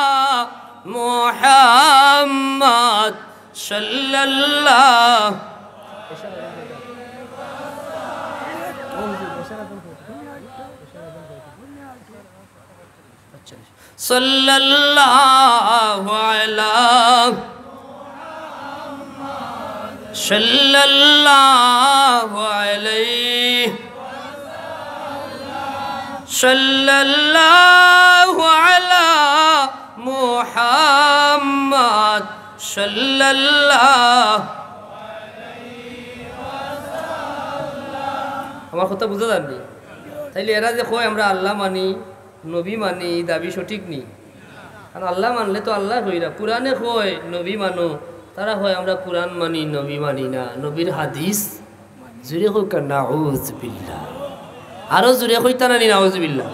মুহাম্মদ সাল্লাল্লাহু সাল্লাল্লাহু আলা সাল্লাল্লাহু আলাইহি সাল্লাল্লাহু আলা মুহাম্মদ সাল্লাল্লাহু আমার কথা বুঝা যাননি তাইলে এরা যে কয় আমরা আল্লাহ মানি নবী মানি দাবি সঠিক নেই কারণ আল্লাহ মানলে তো আল্লাহ হইরা কোরআনে কয় নবী মানো তারা হয় আমরা কোরআন মানি নবী মানি না নবীর হাদিস জুড়ে হোক নাউযুবিল্লাহ আরো জুড়ে হইতা না নাউযুবিল্লাহ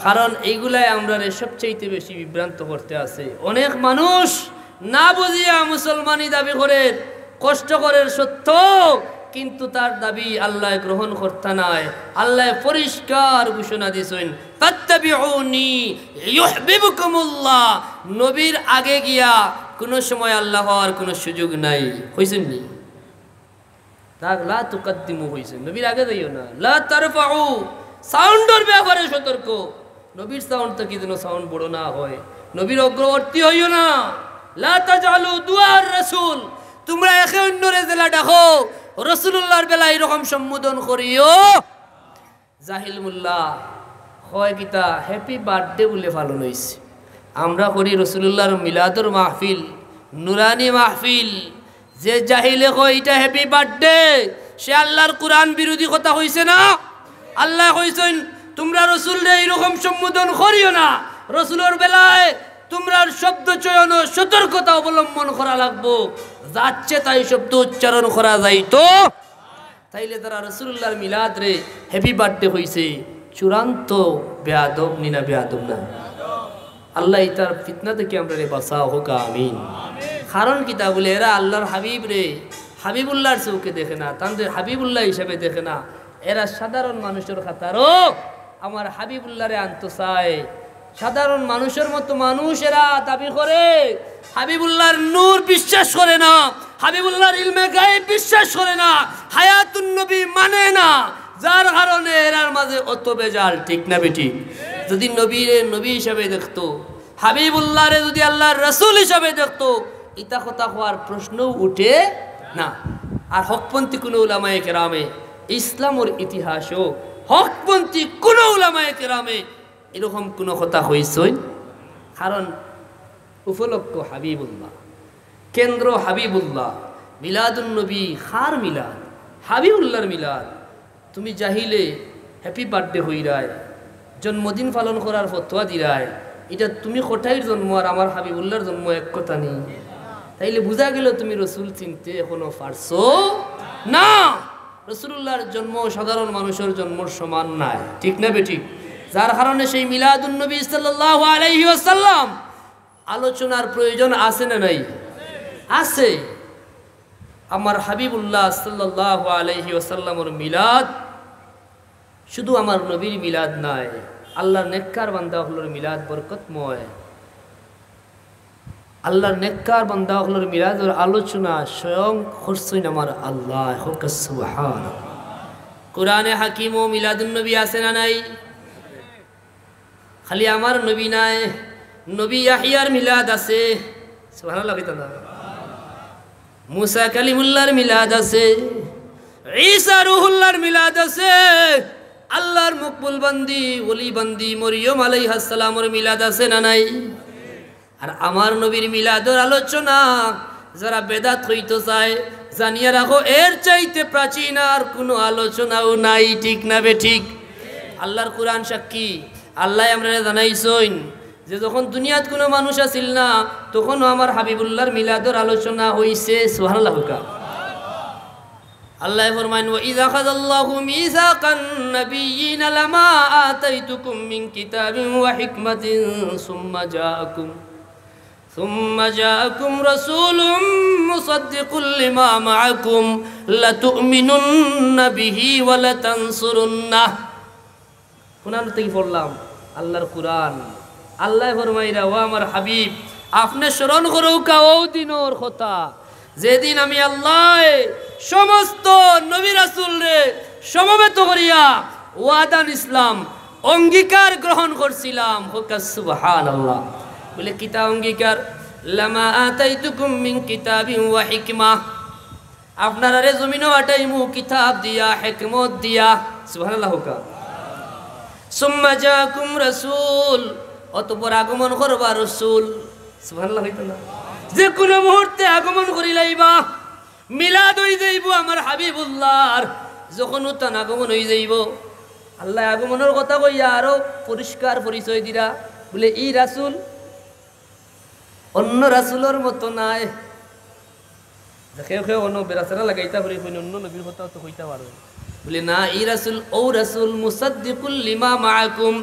কারণ এইগুলাই আমরা সবচেয়ে বেশি বিভ্রান্ত করতে আছে অনেক মানুষ না বুঝিয়া মুসলমানি দাবি করে কষ্ট করে সত্য কিন্তু তার দাবি আল্লাহ গ্রহণ করতে নাই আল্লাহ পরিষ্কার ঘোষণা দিয়েছেন ফাত্তাবিউনি ইউহিব্বুকুমুল্লাহ নবীর আগে গিয়া কোনো সময় আল্লাহ হওয়ার কোনো সুযোগ নাই হইছেন নি তাক লা তুকদ্দিমু হইছেন নবীর আগে যাইও না লা তারফাউ সাউন্ডের ব্যাপারে সতর্ক নবীর সাউন্ড তো কি যেন সাউন্ড বড় না হয় নবীর অগ্রবর্তী হইও না লা তাজালু দুআর রাসূল তোমরা একে অন্যরে জেলা ডাকো রাসূলুল্লাহর বেলা এরকম সম্বোধন করিও জাহিল মুল্লাহ হয় কিতা হ্যাপি বার্থডে বলে পালন হইছে আমরা করি রাসূলুল্লাহর মিলাদুর মাহফিল নুরানি মাহফিল যে জাহিলে কয় এটা হ্যাপি বার্থডে সে আল্লাহর কোরআন বিরোধী কথা হইছে না আল্লাহ কইছেন তোমরা রাসূলরে এরকম সম্বোধন করিও না রাসূলের বেলায় তোমরা শব্দ চয়ন সতর্কতা অবলম্বন করা লাগবো যাচ্ছে তাই শব্দ উচ্চারণ করা যাইতো তাইলে তারা রাসূলুল্লাহর মিলাদ রে হ্যাপি বার্থডে হইছে চূড়ান্ত বেয়াদব নিনা বেয়াদব না আল্লাহ ইতার ফিতনা থেকে আমরা রে বাঁচাও হোক আমিন কারণ কিতা বলে এরা আল্লাহর হাবিব রে হাবিবুল্লাহর চৌকে দেখে না তাদের হাবিবুল্লাহ হিসাবে দেখে না এরা সাধারণ মানুষের খাতারও আমার হাবিবুল্লাহরে আনতে চায় সাধারণ মানুষের মতো মানুষ এরা দাবি করে হাবিবুল্লাহর নূর বিশ্বাস করে না হাবিবুল্লাহর ইলমে গায়েব বিশ্বাস করে না হায়াতুন নবী মানে না যার কারণে এরার মাঝে অত বেজাল ঠিক না বেটি যদি নবীরে নবী হিসাবে দেখতো হাবিবুল্লাহরে যদি আল্লাহর রাসূল হিসাবে দেখতো ইতা কথা হওয়ার প্রশ্নও উঠে না আর হকপন্থী কোন উলামায়ে কেরামে ইসলামের ইতিহাসও হকপন্থী কোন উলামায়ে কেরামে এরকম কোনো কথা হইছে কারণ উপলক্ষ হাবিবুল্লাহ কেন্দ্র হাবিবুল্লাহ মিলাদুন নবী খার মিলাদ হাবিবুল্লাহর মিলাদ তুমি জাহিলে হ্যাপি বার্থডে হইরায় জন্মদিন পালন করার ফতোয়া দিরায় এটা তুমি কোথায় জন্ম আর আমার হাবিবুল্লাহর জন্ম এক কথা নেই তাইলে বোঝা গেল তুমি রসুল চিনতে এখনো পারছো না রসুলুল্লাহর জন্ম সাধারণ মানুষের জন্মর সমান নাই ঠিক না বেঠিক যার কারণে সেই মিলাদুন নবী সাল্লাল্লাহু আলাইহি ওয়াসাল্লাম আলোচনার প্রয়োজন আছে না নাই আছে আমার হাবিবুল্লাহ সাল্লাল্লাহু আলাইহি ওয়াসাল্লামের মিলাদ শুধু আমার নবীর মিলাদ নাই, আল্লাহর নেককার বান্দাগুলোর মিলাদ বরকতময়। আল্লাহর নেককার বান্দাগুলোর মিলাদের আলোচনা স্বয়ং করছেন আমার আল্লাহ। সুবহানাল্লাহ। কোরআনে হাকিম ও মিলাদুন নবী আছে না নাই? খালি আমার নবী নাই, নবী ইয়াহিয়ার মিলাদ আছে। সুবহানাল্লাহ। মুসা কালিমুল্লাহর মিলাদ আছে, ঈসা রূহুল্লাহর মিলাদ আছে, আল্লাহর মকবুল বান্দি ওলি বান্দি মরিয়ম আলাইহিস সালামের মিলাদ আছে না নাই? আর আমার নবীর মিলাদের আলোচনা যারা বেদাত হইতে চায় জানিয়ে রাখো, এর চাইতে প্রাচীন আর কোনো আলোচনাও নাই। ঠিক না বে ঠিক? আল্লাহর কোরআন সাক্ষী। আল্লাহ আমরা জানাইছেন যে যখন দুনিয়াত কোনো মানুষ আছিল না তখনও আমার হাবিবুল্লাহর মিলাদের আলোচনা হইছে। সুবহানাল্লাহ। আল্লাহ ফরমান, ওয়া ইযা খাযাল্লাহু মিসাকান নাবিয়্যিনা লামা আতাইতুকুম মিন কিতাবিন ওয়া হিকমাতিন সুম্মা জাআকুম রাসূলুম মুসাদ্দিকুল লিমা মাআকুম লাতু'মিনুন্না বিহি ওয়া লাতানসুরুন্নাহ। কোরআন থেকে পড়লাম আল্লাহর কোরআন। আল্লাহ ফরমাইরা, ও আমার হাবিব, আপনি স্মরণ করো কাও দিনের কথা যেদিন আমি আল্লাহ সমস্ত নবী রাসূল রে সমবেত করিয়া ওয়াদান ইসলাম অঙ্গীকার গ্রহণ করছিলাম। সুবহানাল্লাহ। বলে কিতা অঙ্গীকার? লামা আতাইতুকুম মিন কিতাবিন ওয়া হিকমা, আপনারা রে জমিনও আটাইমু কিতাব দিয়া হিকমত দিয়া। সুবহানাল্লাহ। সুম্মা জাআকুম রাসূল, অতঃপর আগমন করবা রাসূল। সুবহানাল্লাহ। যে কোনো মুহূর্তে আগমন করি লাইবা, মিলাদ হয়ে যাইব আমার হাবিবুল্লাহর। যখন তান আগমন হয়ে যাইব, আল্লাহ আগমনের কথা কইয়া আরো পরিষ্কার পরিচয় দিরা। বলে এই রাসূল অন্য রাসূলের মতো নাই। দেখে অন্য বেরাসারা লাগাইতা পারি, অন্য নবীর কথা তো কইতা পারবে। বলে না, এই রাসূল ও রাসূল মুসাদ্দিকুল লিমা মাআকুম।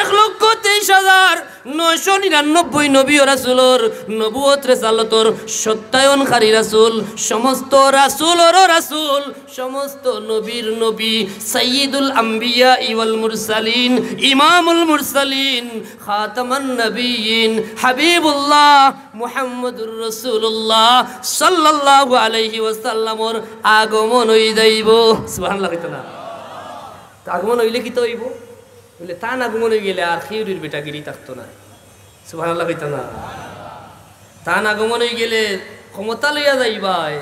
১,২৬,৯৯৯ নবী ও রাসূলের নবুয়ত রিসালাতর সত্যায়নকারী রাসূল, সমস্ত রাসূলের রাসূল, সমস্ত নবীর নবী, সাইয়্যিদুল আম্বিয়া ওয়াল মুরসালিন, ইমামুল মুরসালিন, খাতামান নবিয়্যিন, হাবিবুল্লাহ মুহাম্মদুর রাসূলুল্লাহ সাল্লাল্লাহু আলাইহি ওয়াসাল্লামর আগমন হই যাইব। সুবহানাল্লাহ। আগমন হইলে কি তো হইব? বলে তান আগমন হয়ে গেলে আর খিউরির বেটাগিরি থাকতো না। সুবহানাল্লাহ। তান আগমন হয়ে গেলে ক্ষমতা লইয়া যাইবাই,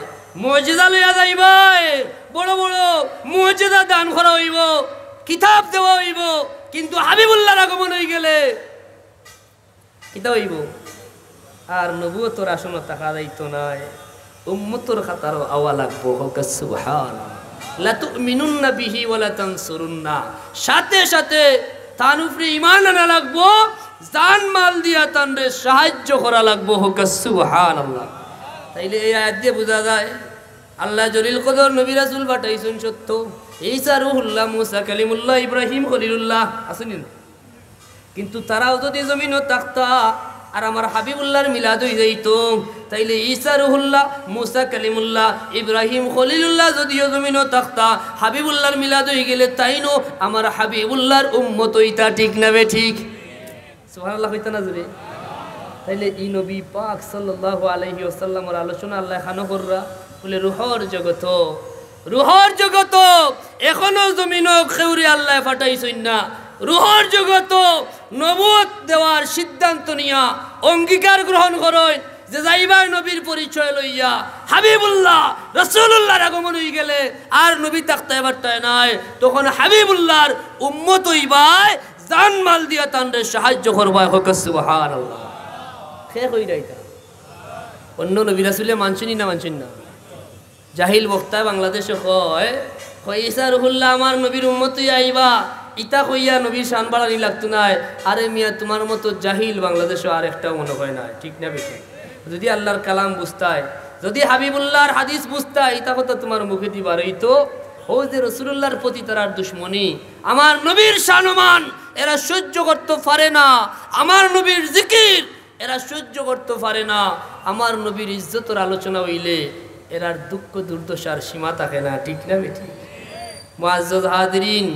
মুজিজা লইয়া যাইবাই, বড় বড় মুজিজা দান করা হইব, কিতাব দেওয়া হইব। কিন্তু হাবিবুল্লাহর আগমন হয়ে গেলে কিতা হইব? আর নবুয়তর আসন থাকা যাইতো নাই, উম্মতর খাতারও আওয়া লাগবো। সুবহানাল্লাহ। লাতুমিনুন্না বিহি ওয়া লাতানসুরুন্না, সাথে সাথে তার উপরে ঈমান আনা লাগবো, জান মাল দিয়া তানরে সাহায্য করা লাগবো। সুবহানাল্লাহ। তাইলে এই আয়াত দিয়ে বোঝা যায় আল্লাহ জলিল কদর নবী রাসূল পাঠাইছেন সত্য। ঈসা রূহুল্লাহ, মুসা কালিমুল্লাহ, ইব্রাহিম খলিলুল্লাহ আসেন, কিন্তু তারাও যদি জমিনও থাকতা আর আমার হাবিবুল্লাহর মিলাদ হয়ে যাইত, তাইলে ঈসা রূহুল্লাহ, মুসা কালিমুল্লাহ, ইব্রাহিম খলিলুল্লাহ যদিও জমিনও থাকতা, হাবিবুল্লাহর মিলাদ হয়ে গেলে তাইনো আমার হাবিবুল্লাহর উম্মত হইতা। ঠিক না বে ঠিক? সুবহানাল্লাহ হইতা না জোরে? তাইলে এই নবী পাক সাল্লাল্লাহু আলাইহি ওয়াসাল্লামের আলোচনা আল্লাহ খানো কররা। বলে রুহর জগত, রুহর জগত এখনো জমিনও খেউরি আল্লাহ ফাটাইছেন না। রুহর জগত নবুয়ত দেওয়ার সিদ্ধান্ত নিয়া অঙ্গীকার গ্রহণ করেন যে যাইবার নবীর পরিচয় লইয়া হাবিবুল্লাহ রাসূলুল্লাহর আগমন হয়ে গেলে আর নবী থাকতে পারতায় নাই, তখন হাবিবুল্লাহর উম্মত হইবাই, জান মাল দিয়া তানরে সাহায্য করবাই। সুবহানাল্লাহ। শেষ হই যাইতা। অন্য নবী রাসূলে মানছেনই না, মানছেন না। জাহিল বক্তা বাংলাদেশে কয় ঈসা রূহুল্লাহ আমার নবীর উম্মত আইবা, ইতা কইয়া নবীর শান বাড়ানি লাগতো নাই। আরে মিয়া, তোমার মতো জাহিল বাংলাদেশে আর একটাও মনে হয় না। ঠিক না বেশি? যদি আল্লাহর কালাম বুঝতায়, যদি হাবিবুল্লাহর হাদিস বুঝতায়, ইতা কথা তোমার মুখে দিবার হইতো ও যে রাসূলুল্লাহর প্রতি তার দুশ্মনী, আমার নবীর শানমান এরা সহ্য করতে পারে না, আমার নবীর জিকির এরা সহ্য করতে পারে না আমার নবীর ইজ্জতের আলোচনা হইলে এরার দুঃখ দুর্দশার সীমা থাকে না, ঠিক না বেঠি? মুআজ্জাজ হাদিরিন,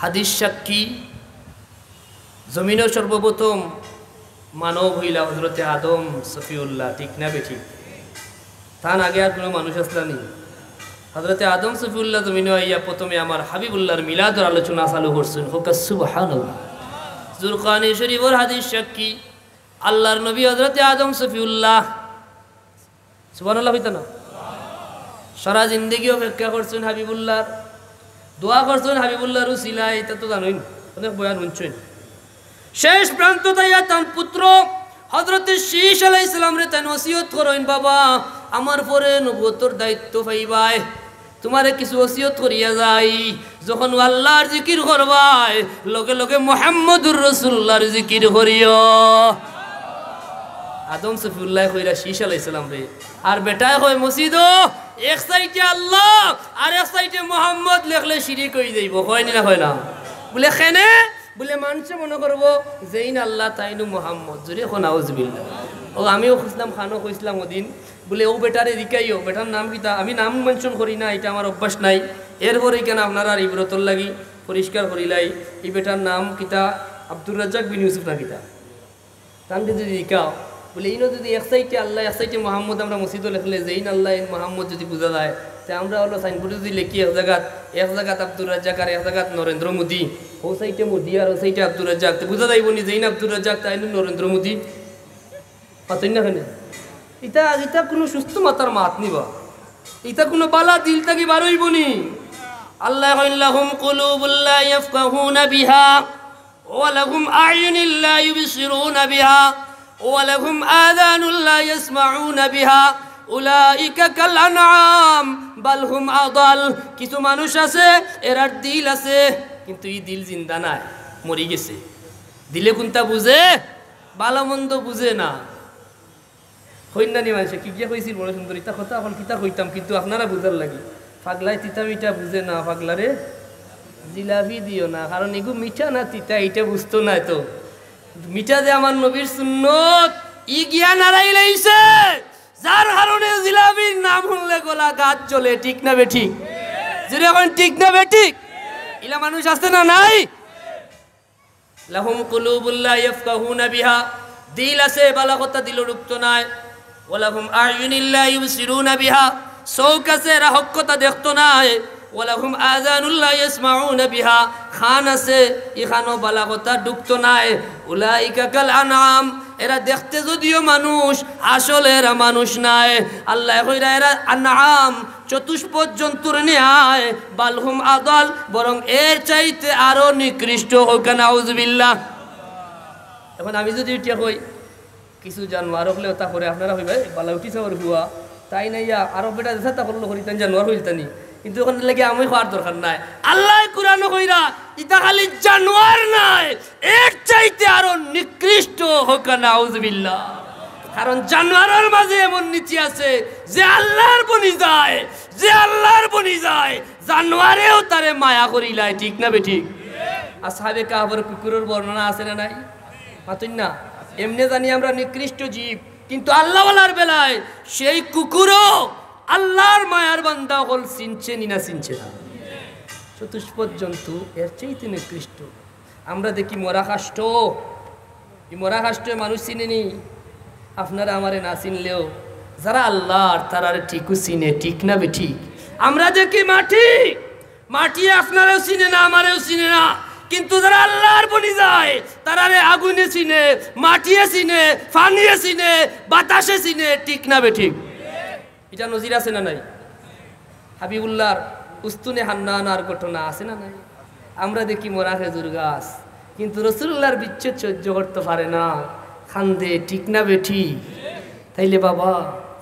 হাদিস সাক্ষী জমিনের সর্বপ্রথম মানব হইলা হযরতে আদম সফিউল্লাহ, ঠিক না বেঠি? তার আগে আর কোনো মানুষ আসলানি। হযরতে আদম সফিউল্লাহ জমিনে আইয়া প্রথমে আমার হাবিবুল্লাহর মিলাদের আলোচনা চালু করছেন। হোক সুবহানাল্লাহ। জুরকানি শরীফের হাদিস সাক্ষী আল্লাহর নবী হযরতে আদম সফিউল্লাহ, সুবহানাল্লাহ হইতো না? সারা জিন্দগি অপেক্ষা করছেন হাবিবুল্লাহর, দোয়া করছেন হাবিবুল্লাহর উসিলায়, এটা তো জানোই, অনেক বয়ান শুনছেন। শেষ প্রান্ত তাইয়া তার পুত্র হযরতে শীশ আলাইহিস সালাম রে তাই ওসিয়ত করেন, বাবা আমার পরে নবুয়তের দায়িত্ব পাইবাই, তোমারে কিছু ওসিয়ত করিয়া যাই, যখন আল্লাহর জিকির করবাই লগে লগে মুহাম্মদুর রাসূলুল্লাহর জিকির করিও। আদম সফিউল্লাহ কইরা শীশ আলাইহিস সালাম রে, আর বেটায় কয় মসজিদো এক সাইডে আল্লাহ আর এক সাইডে মুহাম্মদ লেখলে শিরিক হয়ে যাইব, হয় না হয় না? বলে কেনে? বলে মানুষে মনে করবো যেইন আল্লাহ তাইনু মুহাম্মদ, জোরে এখন আউযুবিল্লাহ। ও আমিও খুঁজলাম, খানো খুঁজলাম ওদিন, বলে ও বেটারে দিকাইও, বেটার নাম কিতা? আমি নাম মেনশন করি না, এটা আমার অভ্যাস নাই। এরপরে কেন আপনারা ইবরতর লাগি পরিষ্কার করিলাই, এই বেটার নাম কিতা? আব্দুর রাজ্জাক বিন ইউসুফ না কিতা? তান যদি দিকাও, বলে ইনো যদি এক সাইডে আল্লাহ এক সাইডে মোহাম্মদ আমরা মসজিদও লেখলে যেইন আল্লাহ মোহাম্মদ যদি বোঝা যায়, তা আমরা হলো সাইনবোর্ডে যদি লিখি এক জায়গাত আব্দুর রাজ্জাক আর এক জায়গাত নরেন্দ্র মোদী, ও সাইডে মোদী আর ও সাইডে আব্দুর রাজ্জাক, বোঝা যাইব নি যেইন আব্দুর রাজ্জাক তাই নরেন্দ্র মোদী? পাতেন না কেন? ইটা ইটা কোনো সুস্থ মাতার মাত নিবা, ইটা কোনো বালা দিল থাকি বারইব নি। আল্লাহ লাহুম কুলুবুল লা ইয়াফকাহুনা বিহা ওয়া লাহুম আ'য়ুনুল লা ইউবসিরুনা বিহা ওয়া লাহুম আযানুল লা ইয়াসমাউনা বিহা উলাইকা কাল আনআম বাল হুম আদাল। কিছু মানুষ আছে এরার দিল আছে কিন্তু এই দিল জিন্দা নাই, মরি গেছে। দিলে কোনটা বুঝে? ভালো মন্দ বুঝে না। হইনানি মানুষে কি গিয়া কইছিল বড় সুন্দর ইটা কথা, এখন কিতা কইতাম কিন্তু আপনারা বুঝার লাগি। পাগলাই তিতা মিঠা বুঝে না, পাগলারে জিলাপি দিও না, কারণ এগু মিঠা না তিতা এইটা বুঝতো না। তো মিঠা যে আমার নবীর সুন্নত ই জ্ঞান হারাই লাইছে, যার কারণে জিলাপির নাম শুনলে গলা গাছ চলে, ঠিক না বেঠিক? যদি এখন ঠিক না বেঠিক? ইলা মানুষ আছে না নাই? লাহুম কুলুবুল লা ইয়াফকাহুনা বিহা, দিল আছে বালা কথা দিল রুক্ত নাই। ওয়ালাহুম আ'য়ুনুল লা ইউবসিরুনা বিহা, চোখ আছে এরা হক কথা দেখতো নাই। ওয়ালাহুম আযানুল লা ইয়াসমাউনা বিহা, খান আছে ইখানো বালা কথা ঢুকতো নাই। উলাইকা কাল আনআম, এরা দেখতে যদিও মানুষ আসলে এরা মানুষ নাই। আল্লাহ কইরা এরা আনআম চতুষ্পদ জন্তুর ন্যায়, বালহুম আদাল বরং এর চাইতে আরো নিকৃষ্ট হোক। নাউযুবিল্লাহ। এখন আমি যদি এটা কই কিছু জানোয়ার হলে তা করে আপনারা হইবে বালা উঠিছে ওর হুয়া তাই নাইয়া আরো বেটা দেখা তা করলো করি তাই জানোয়ার হইলতানি, কিন্তু ওখানে লাগে আমি হওয়ার দরকার নাই। আল্লাহ কুরআন কইরা ইতা খালি জানোয়ার নাই, এর চাইতে আরো নিকৃষ্ট হোক। নাউযুবিল্লাহ। কারণ জানোয়ারের মাঝে এমন নীতি আছে যে আল্লাহর বনি যায়, যে আল্লাহর বনি যায় জানোয়ারেও তারে মায়া করিলায়, ঠিক না বেঠিক? আসহাবে কাহফের কুকুরের বর্ণনা আছে না নাই? মাতুন না? এমনি জানি আমরা নিকৃষ্ট জীব, কিন্তু আল্লাহওয়ালার বেলায় সেই কুকুরও আল্লাহর মায়ার বান্দা হল, চিনছে নি না চিনছে না? চতুষ্পদ জন্তু এর চাইতে নিকৃষ্ট। আমরা দেখি মরা কাষ্ঠ, এই মরা কাষ্ঠ মানুষ চিনেনি, আপনারা আমারে না চিনলেও যারা আল্লাহর তারারে ঠিকও চিনে, ঠিক না বেঠিক? আমরা দেখি মাটি, মাটি আপনারাও চিনে না আমারেও চিনে না, কিন্তু যারা আল্লাহর বনি যায় তারারে আগুনে চিনে, মাটিয়ে চিনে, পানিয়ে চিনে, বাতাসে চিনে, ঠিক না বেঠিক? এটা নজির আছে না নাই? হাবিবুল্লাহর উস্তুনে হান্নানার ঘটনা আছে না নাই? আমরা দেখি মরা খেজুর গাছ, কিন্তু রাসূলুল্লাহর বিচ্ছেদ সহ্য করতে পারে না, খান্দে, ঠিক না বেঠিক? তাইলে বাবা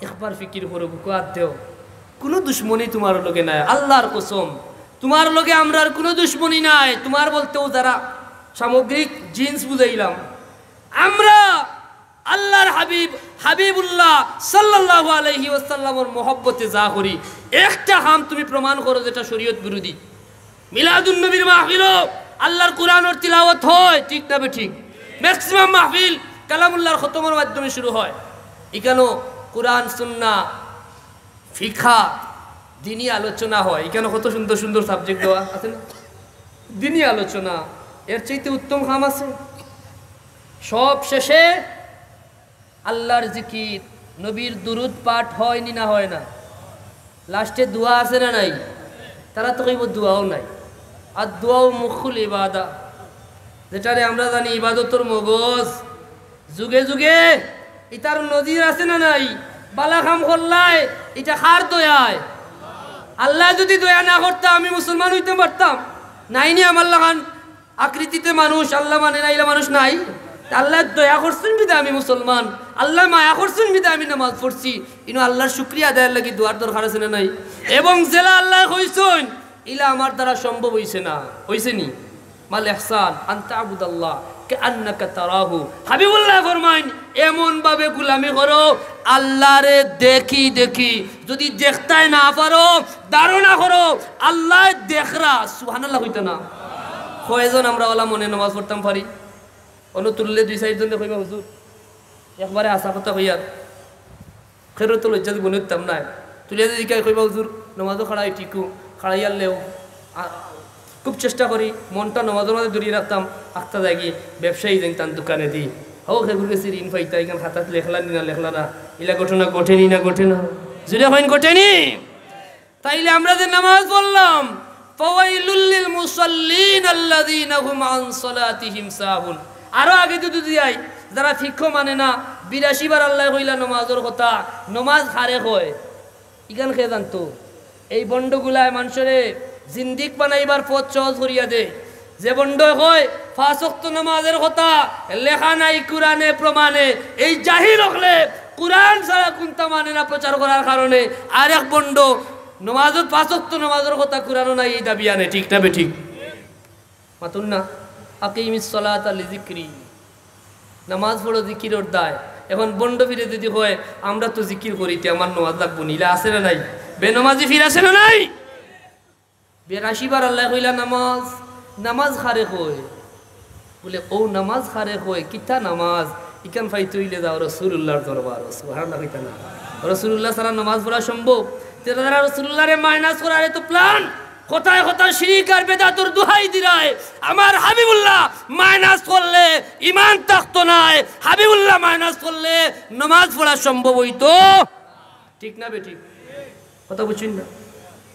একবার ফিকির করো, বুকুয়াত দেও, কোনো দুশ্মনী তোমার লগে নাই, আল্লাহর কসম তোমার লগে আমরার কোনো দুশ্মনী নাই। তোমার বলতেও যারা সামগ্রিক জিন্স বুঝাইলাম, আমরা আল্লাহর হাবিব হাবিবুল্লাহ সাল্লাল্লাহু আলাইহি ওয়াসাল্লামের মহব্বতে যা করি, একটা হাম তুমি প্রমাণ করো যেটা শরীয়ত বিরোধী। মিলাদুন নবীর মাহফিল আল্লাহর কোরআনের তিলাওয়াত হয়, ঠিক না বেঠিক? ম্যাক্সিমাম মাহফিল কালামুল্লাহর খতমের মাধ্যমে শুরু হয়। এখানেও কোরআন সুন্নাহ ফিকহা দিনী আলোচনা হয়। এখানে কত সুন্দর সুন্দর সাবজেক্ট দেওয়া আছে না, দিনী আলোচনা। এর চাইতে উত্তম কাম আছে? সব শেষে আল্লাহর জিকির, নবীর দুরুদ পাঠ হয় নি না হয় না? লাস্টে দোয়া আছে না নাই? তারা তো কইব দোয়াও নাই। আর দোয়াও মুখুল ইবাদা, যেটারে আমরা জানি ইবাদতর মগজ। যুগে যুগে ইটার নজির আছে না নাই? বালা কাম করলাই এটা খার দয়ায়। আল্লাহ যদি দয়া না করতাম আমি মুসলমান হইতে পারতাম? নাইনি আমার লাগান আকৃতিতে মানুষ, আল্লাহ মানে নাইলা মানুষ নাই। আল্লাহ দয়া করছেন বিদা আমি মুসলমান, আল্লাহ মায়া করছেন বিদা আমি নামাজ পড়ছি। ইনো আল্লাহর শুকরিয়া আদায়ের লাগি দোয়ার দরকার আছে না নাই? এবং জেলা আল্লাহ কইছেন ইলা আমার দ্বারা সম্ভব হইছে না, হইছে নি? মাল ইহসান আন তা'বুদাল্লাহ কাআন্নাকা তারাহু। হাবিবুল্লাহ ফরমাইন এমন ভাবে গোলামি করো আল্লাহরে দেখি দেখি। যদি দেখতাই না পারো ধারণা করো আল্লাহ দেখরা। সুবহানাল্লাহ হইতো না? কয়জন আমরা ওলা মনে নামাজ পড়তাম পারি? অন্য তুললে দুই চার জনে কইবা হুজুর একবারে আশা কথা কইয়ার খেরো তো লজ্জা দিব নিতাম না। তুলে যদি কইবা হুজুর নামাজও খাড়াই ঠিকু খাড়াইয়ালেও খুব চেষ্টা করি মনটা নামাজের মাঝে দূরিয়ে রাখতাম। আখতা যাই ব্যবসায়ী যাই তার দোকানে দিই হোক সেগুলো গেছি ঋণ পাইতা এখানে খাতাত লেখলা নি না লেখলা না, এলা ঘটনা ঘটেনি না ঘটে না? যদি হইন ঘটেনি তাইলে আমরা যে নামাজ পড়লাম ফাওয়াইলুল লিল মুসাল্লিন আল্লাযীনা হুম আন সালাতিহিম সাহুন। আরো আগে যদি যাই যারা ফিকহ মানে না 82 বার আল্লাহ কইলা নামাজের কথা, নামাজ খারে হয় ইখান খেয়ে জানতো। এই বন্ডগুলায় মানুষরে জিন্দিক বানাইবার পথ সহজ করিয়া দে। যে বন্ড হয় 5 ওয়াক্ত নামাজের কথা লেখা নাই কোরআনে প্রমাণে, এই জাহিল হলে কোরআন ছাড়া কোনটা মানে না প্রচার করার কারণে আরেক বন্ড নামাজত 5 ওয়াক্ত নামাজের কথা কোরআনও নাই এই দাবি আনে। ঠিক না বেঠিক? মাতুন না আকিমিস সালাতা লিযিকরি, নামাজ পড়ো জিকিরের দায়। এখন বন্ড ফিরে যদি হয় আমরা তো জিকির করিতে আমার নামাজ লাগবো নিলা আছে না নাই? বেনামাজি ফিরে আছে না নাই? 82 বার আল্লাহ কইলা নামাজ, নামাজ খারে কই বলে ও নামাজ খারে কই কিতা নামাজ? ইকান ফাই তৈলে যাও রাসূলুল্লাহর দরবার। সুবহানাল্লাহ কইতা না? রাসূলুল্লাহ ছাড়া নামাজ পড়া সম্ভব? যারা রাসূলুল্লাহরে মাইনাস করার এত প্ল্যান, কোথায় কোথায় শিরিক আর বেদাতের দোহাই দিরায়। আমার হাবিবুল্লাহ মাইনাস করলে ঈমান থাকতো না, হাবিবুল্লাহ মাইনাস করলে নামাজ পড়া সম্ভব হইতো। ঠিক না বেঠিক? কথা বুঝছেন না?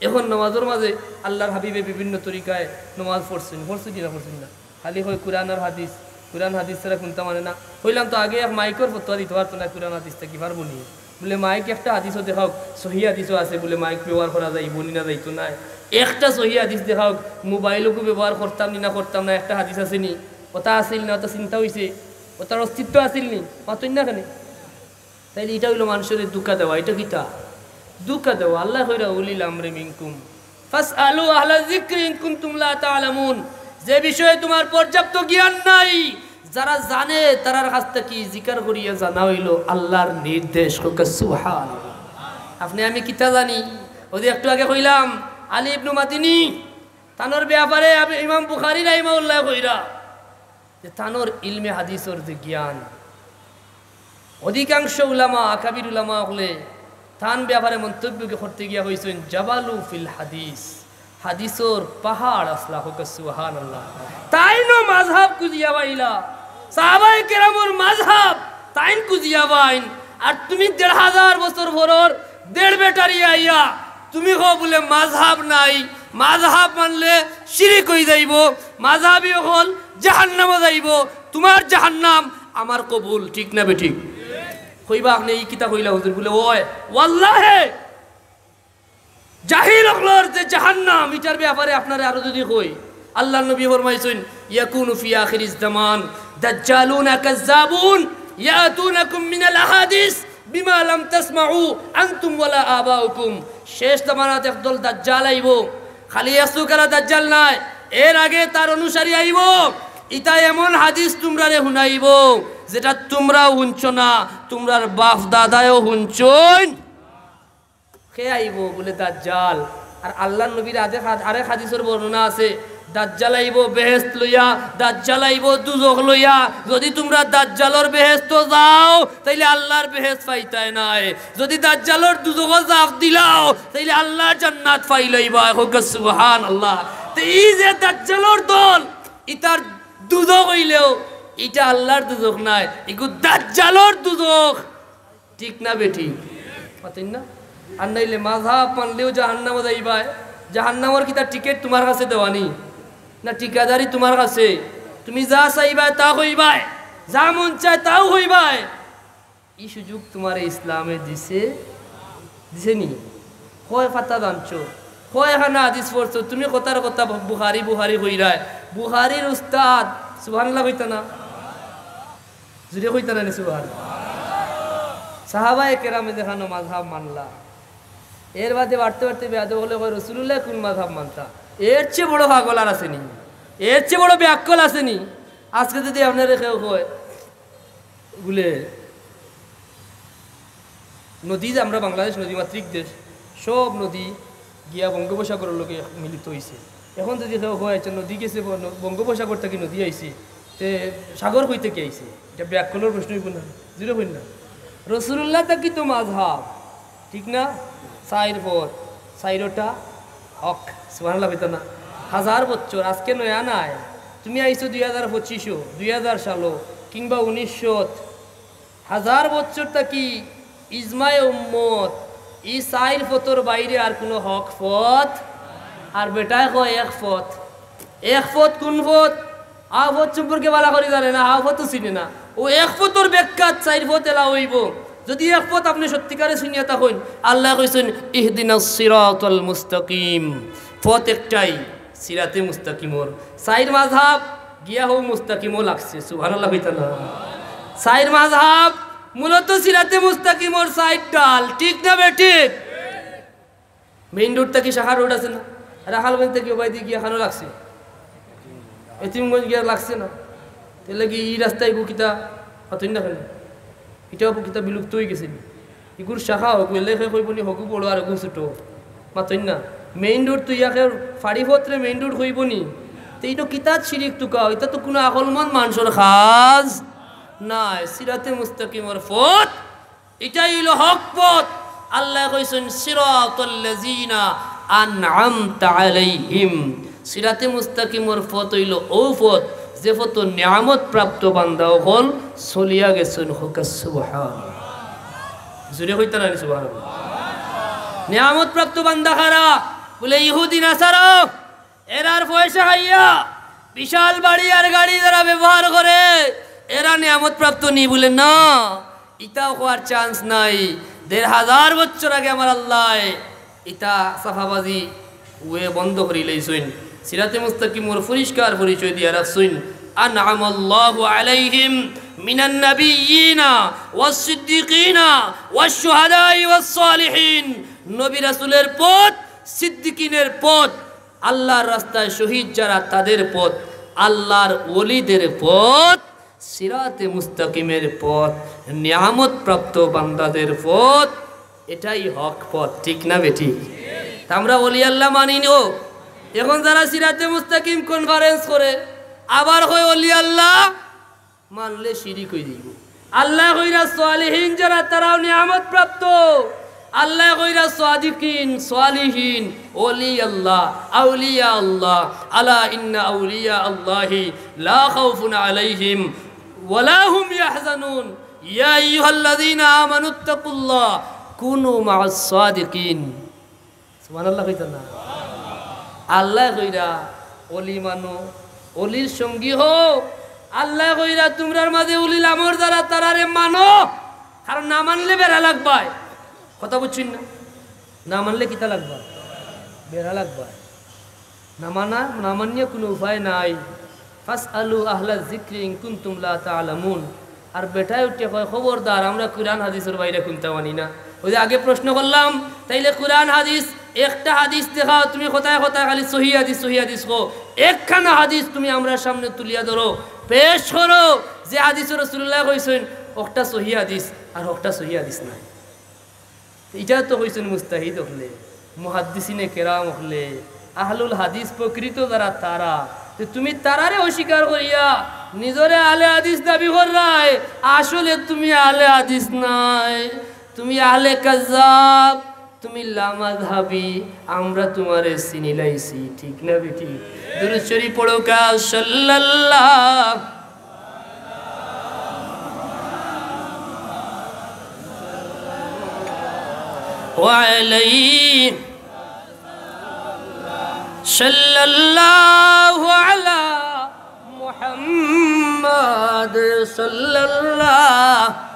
এখন নামাজের মাঝে আল্লাহর হাবিবে বিভিন্ন তরিকায় নামাজ পড়ছেন, পড়ছেন না পড়ছেন না? খালি হয় কোরআন আর হাদিস, কোরআন হাদিস ছাড়া কোনটা মানে না। হইলাম তো আগে এক মাইকের ফতোয়া দিতে পারতো না কোরআন হাদিসটা কি পারবো নি? বলে মাইক একটা হাদিসও দেখাও, সহি হাদিসও আছে বলে মাইক ব্যবহার করা যায় বলি না যাইতো না। একটা সহি হাদিস দেখাও, মোবাইলকে ব্যবহার করতাম নি না করতাম না, একটা হাদিস আসেনি, ওটা আসিল না, ওটা চিন্তা হয়েছে, ওটার অস্তিত্ব আসিল নি, পাতই না কেন? তাইলে এটা হইলো মানুষের দুঃখা দেওয়া। এটা কিটা দুঃখা দেওয়া? আল্লাহ কইরা উলিল আমরি মিনকুম ফাসআলু আহলা যিকরি ইন কুনতুম লা তা'লামুন। যে বিষয়ে তোমার পর্যাপ্ত জ্ঞান নাই, যারা জানে তারার কাছ থেকে জিকির করিয়া জানা হইলো আল্লাহর নির্দেশ। সুবহানাল্লাহ। আপনি আমি কিতা জানি? ওই একটু আগে কইলাম আলী ইবনে মাদিনী তানোর ব্যাপারে ইমাম বুখারী রাহিমাহুল্লাহ কইরা যে তানোর ইলমে হাদিসের যে জ্ঞান, অধিকাংশ উলামা আকাবির উলামা হলে তান ব্যাপারে মন্তব্য করতে গিয়া হইছেন জাবালু ফিল হাদিস, হাদিসর পাহাড় আসলা হোক। সুবহানাল্লাহ। তাইনো মাযহাব কুজিয়া বাইলা, সাহাবায়ে কেরামর মাযহাব তাইন কুজিয়া বাইন। আর তুমি ১৫০০ বছর ভরর ১.৫ বেটারি আইয়া তুমি কো বলে মাযহাব নাই, মাযহাব মানলে শিরিক হই যাইব, মাযহাবই হল জাহান্নামে যাইব, তোমার জাহান্নাম আমার কবুল। ঠিক না বেঠিক? কইবা আপনি এই কিতা কইলা হুজুর বলে ওয় ওয়াল্লাহি জাহিল হলর যে জাহান্নাম এটার ব্যাপারে আপনারা আরো যদি কই, আল্লাহর নবী ফরমাইছেন ইয়াকুনু ফি আখিরিজ জামান দাজ্জালুনা কাযাবুন ইয়াতুনাকুম মিনাল আহাদিস বিমা লাম তাসমাউ আনতুম ওয়ালা আবাউকুম। শেষ জামানাত একদল দাজ্জাল আইব, খালি আসুকারা দাজ্জাল নাই, এর আগে তার অনুসারী আইব, ইতা এমন হাদিস তোমরারে শুনাইব যেটা তোমরাও শুনছ না, তোমরার বাপ দাদাও শুনছন। কে আইব বলে দাজ্জাল। আর আল্লাহর নবীর আরেক হাদিসের বর্ণনা আছে দাজ্জাল আইব বেহেশত লইয়া, দাজ্জাল আইব দুজখ লইয়া। যদি তোমরা দাজ্জালর বেহেশত যাও তাইলে আল্লাহর বেহেশত পাইতাই নাই, যদি দাজ্জালর দুজখ জাফ দিলাও তাইলে আল্লাহর জান্নাত পাই লইবা। সুবহানাল্লাহ। তো এই যে দাজ্জালর দল, ইতার দুজখ হইলেও এটা আল্লাহর দুজখ নাই, এগু দাজ্জালর দুজখ। ঠিক না বেঠিক? পাতেন না? আর নাইলে মাযহাব মানলেও জাহান্নামে যাইবা। জাহান্নামের কি তার টিকিট তোমার কাছে দেওয়ানি না ঠিকাদারি তোমার কাছে? তুমি যা চাইবা তা হইবাই, যা মন চায় তাও হইবাই। এই সুযোগ তোমার ইসলামে দিছে নি? কয় ফাতা জানছো, কয় খানা হাদিস পড়ছো, তুমি কথার কথা বুখারি বুখারি কইরায়। বুখারির উস্তাদ সুবহানাল্লাহ কইতা না? জুড়ে কইতা না সুবহানাল্লাহ? সাহাবায়ে কেরামে দেখানো মাযহাব মানলা, এর বাদে বাড়তে বাড়তে বেয়াদব হলে কয় রাসূলুল্লাহ কোন মাযহাব মানতা? এর চেয়ে বড় পাগল আর আসেনি, এর চেয়ে বড় ব্যাকল আসেনি। আজকে যদি আপনার কেউ কয় বলে নদী, যে আমরা বাংলাদেশ নদীমাতৃক দেশ, সব নদী গিয়া বঙ্গোপসাগরের লোকে মিলিত হয়েছে। এখন যদি কেউ কয় নদী গেছে বঙ্গোপসাগর থেকে নদী আইছে, তে সাগর কই থেকে আইছে, এটা ব্যাকলের প্রশ্ন হইব না? জিরো হইল না? রাসূলুল্লাহ তাকি তো মাযহাব, ঠিক না? চাইর পথ, চাইরটা হক। সুবহানাল্লাহ হইতো না? 1000 বছর আজকে নয়া নাই। তুমি আইছো 2025, 2000 সালো কিংবা 1900, 1000 বছর থাকি ইজমায়ে উম্মত ই চাইর পথর বাইরে আর কোনো হক পথ। আর বেটায় কয় এক পথ। এক পথ কোন পথ? আ পথ সম্পর্কে বলা করি জানে না, আ পথও চিনে না। ও এক পথর ব্যাখ্যা চাইর পথ এলা হইব। যদি এক পথ আপনি সত্যিকারে শুনিয়া থাকেন, আল্লাহ কইছেন ইহদিনাস সিরাতাল মুস্তাকিম, পথ একটাই, সিরাতে মুস্তাকিমর। চাইর মাযহাব গিয়া হোক মুস্তাকিমও লাগছে। সুবহানাল্লাহ হইতা না? চাইর মাযহাব মূলত সিরাতে মুস্তাকিমর সাইড ডাল, ঠিক না বেঠিক? মেইন রোড থেকে শাখা রোড আছে না, রাখালগঞ্জ থেকে ওবাইদি গিয়া খানো লাগছে, এতিমগঞ্জ গিয়া লাগছে না? তাহলে কি এই রাস্তায় কিতা হতই না? কেন এটাও কিতা বিলুপ্ত হয়ে গেছে? এগুর শাখা হোক লেখে কইবনি হকু বড় আর হকু ছোট, মাতই না? মেইন রোড তুই ইয়াকে ফাড়ি পত্রে মেইন রোড হইবনি। তো এইটা কিতাব শিরিক টুকা, এটা তো কোনো আকলমান মানুষের খাজ নাই। সিরাতে মুস্তাকিমর পথ এটাই হইল হক পথ। আল্লাহ কইছেন সিরাতাল্লাযিনা আনআমতা আলাইহিম, সিরাতে মুস্তাকিমর পথ হইল ও পথ যে পথ নিয়ামত প্রাপ্ত বান্দা হল চলিয়া গেছেন। হুকা সুবহানাল্লাহ। জুড়ে কইতা না সুবহানাল্লাহ? নিয়ামত প্রাপ্ত বান্দা কারা? বলে ইহুদি নাসারা। এরার পয়সা খাইয়া বিশাল বাড়ি আর গাড়ি যারা ব্যবহার করে, এরা নিয়ামত প্রাপ্ত নি? বলে না, ইটাও হওয়ার চান্স নাই। 1500 বছর আগে আমার আল্লাহ ইটা সাফাবাজি ওয়ে বন্ধ করি লইছেন। সিরাতে মুস্তাকিমর পরিষ্কার পরিচয় দিয়া রাখছেন। আনআমাল্লাহু আলাইহিম মিনান নাবিয়্যিনা ওয়াস-সিদ্দিকিনা ওয়াশ-শুহাদা'i ওয়াস-সালিহিন। নবী রাসূলের পথ, সিদ্দিকিনের পথ, আল্লাহর রাস্তায় শহীদ যারা তাদের পথ, আল্লাহর ওলিদের পথ, সিরাতে মুস্তাকিমের পথ, নিয়ামত প্রাপ্ত বান্দাদের পথ, এটাই হক পথ। ঠিক না বেঠিক? আমরা ওলি আল্লাহ মানি নো। এখন যারা সিরাতে মুস্তাকিম কনফারেন্স করে আবার হয় ওলি আল্লাহ মানলে শিরিক হয়ে যাইব। আল্লাহ কইরা সালিহিন যারা তারাও নিয়ামত প্রাপ্ত। আল্লাহ কইরা সাদিকিন সালিহিন ওলি আল্লাহ আউলিয়া আল্লাহ। আলা ইন্না আউলিয়া আল্লাহি লা খাউফুন আলাইহিম ওয়ালা হুম ইয়াহজানুন ইয়া আইয়ুহাল্লাযীনা আমানুত্তাকুল্লাহ কুনু মা'আস সাদিকিন। সুবহানাল্লাহ কইতা না? আল্লাহ কইরা ওলি মানো, ওলির সঙ্গী হও। আল্লাহ কইরা তোমরার মাঝে উলিল আমর যারা তারারে মানো, কারণ না মানলে বেড়া লাগবাই। কথা বুঝছেন না? না মানলে কিতা লাগবা? বেড়া লাগবা। না মানিয়ে কোনো উপায় নাই। ফাসআলু আহলা যিকরি ইন কুনতুম লা তা'লামুন। আর বেটায় উঠে কয় খবরদার আমরা কুরআন হাদিসের বাইরে কুনতে মানি না। ওই যে আগে প্রশ্ন করলাম, তাইলে কুরআন হাদিস একটা হাদিস দেখাও, তুমি কোথায় কোথায় খালি সহি হাদিস কো। একখানা হাদিস তুমি আমরা সামনে তুলিয়া ধরো, পেশ করো যে হাদিস রাসূলুল্লাহ কইছেন একটা সহি হাদিস আর একটা সহি হাদিস নাই। এটা তো কইছেন মুস্তাহিদ হলে, মুহাদ্দিসিনে কেরাম হলে, আহলুল হাদিস প্রকৃত যারা তারা, তুমি তারারে অস্বীকার করিয়া নিজরে আলে হাদিস দাবি করাই, আসলে তুমি আলে হাদিস নাই, তুমি আহলে কাযাব, তুমি লামাযহাবি, আমরা তোমারে চিনি লাইছি। ঠিক না বেটি? দুরূদ শরীফ পড়ো কা সাল্লাল্লাহু আলাইহি সাল্লাল্লাহু আলা মুহাম্মাদ সাল্লাল্লাহু।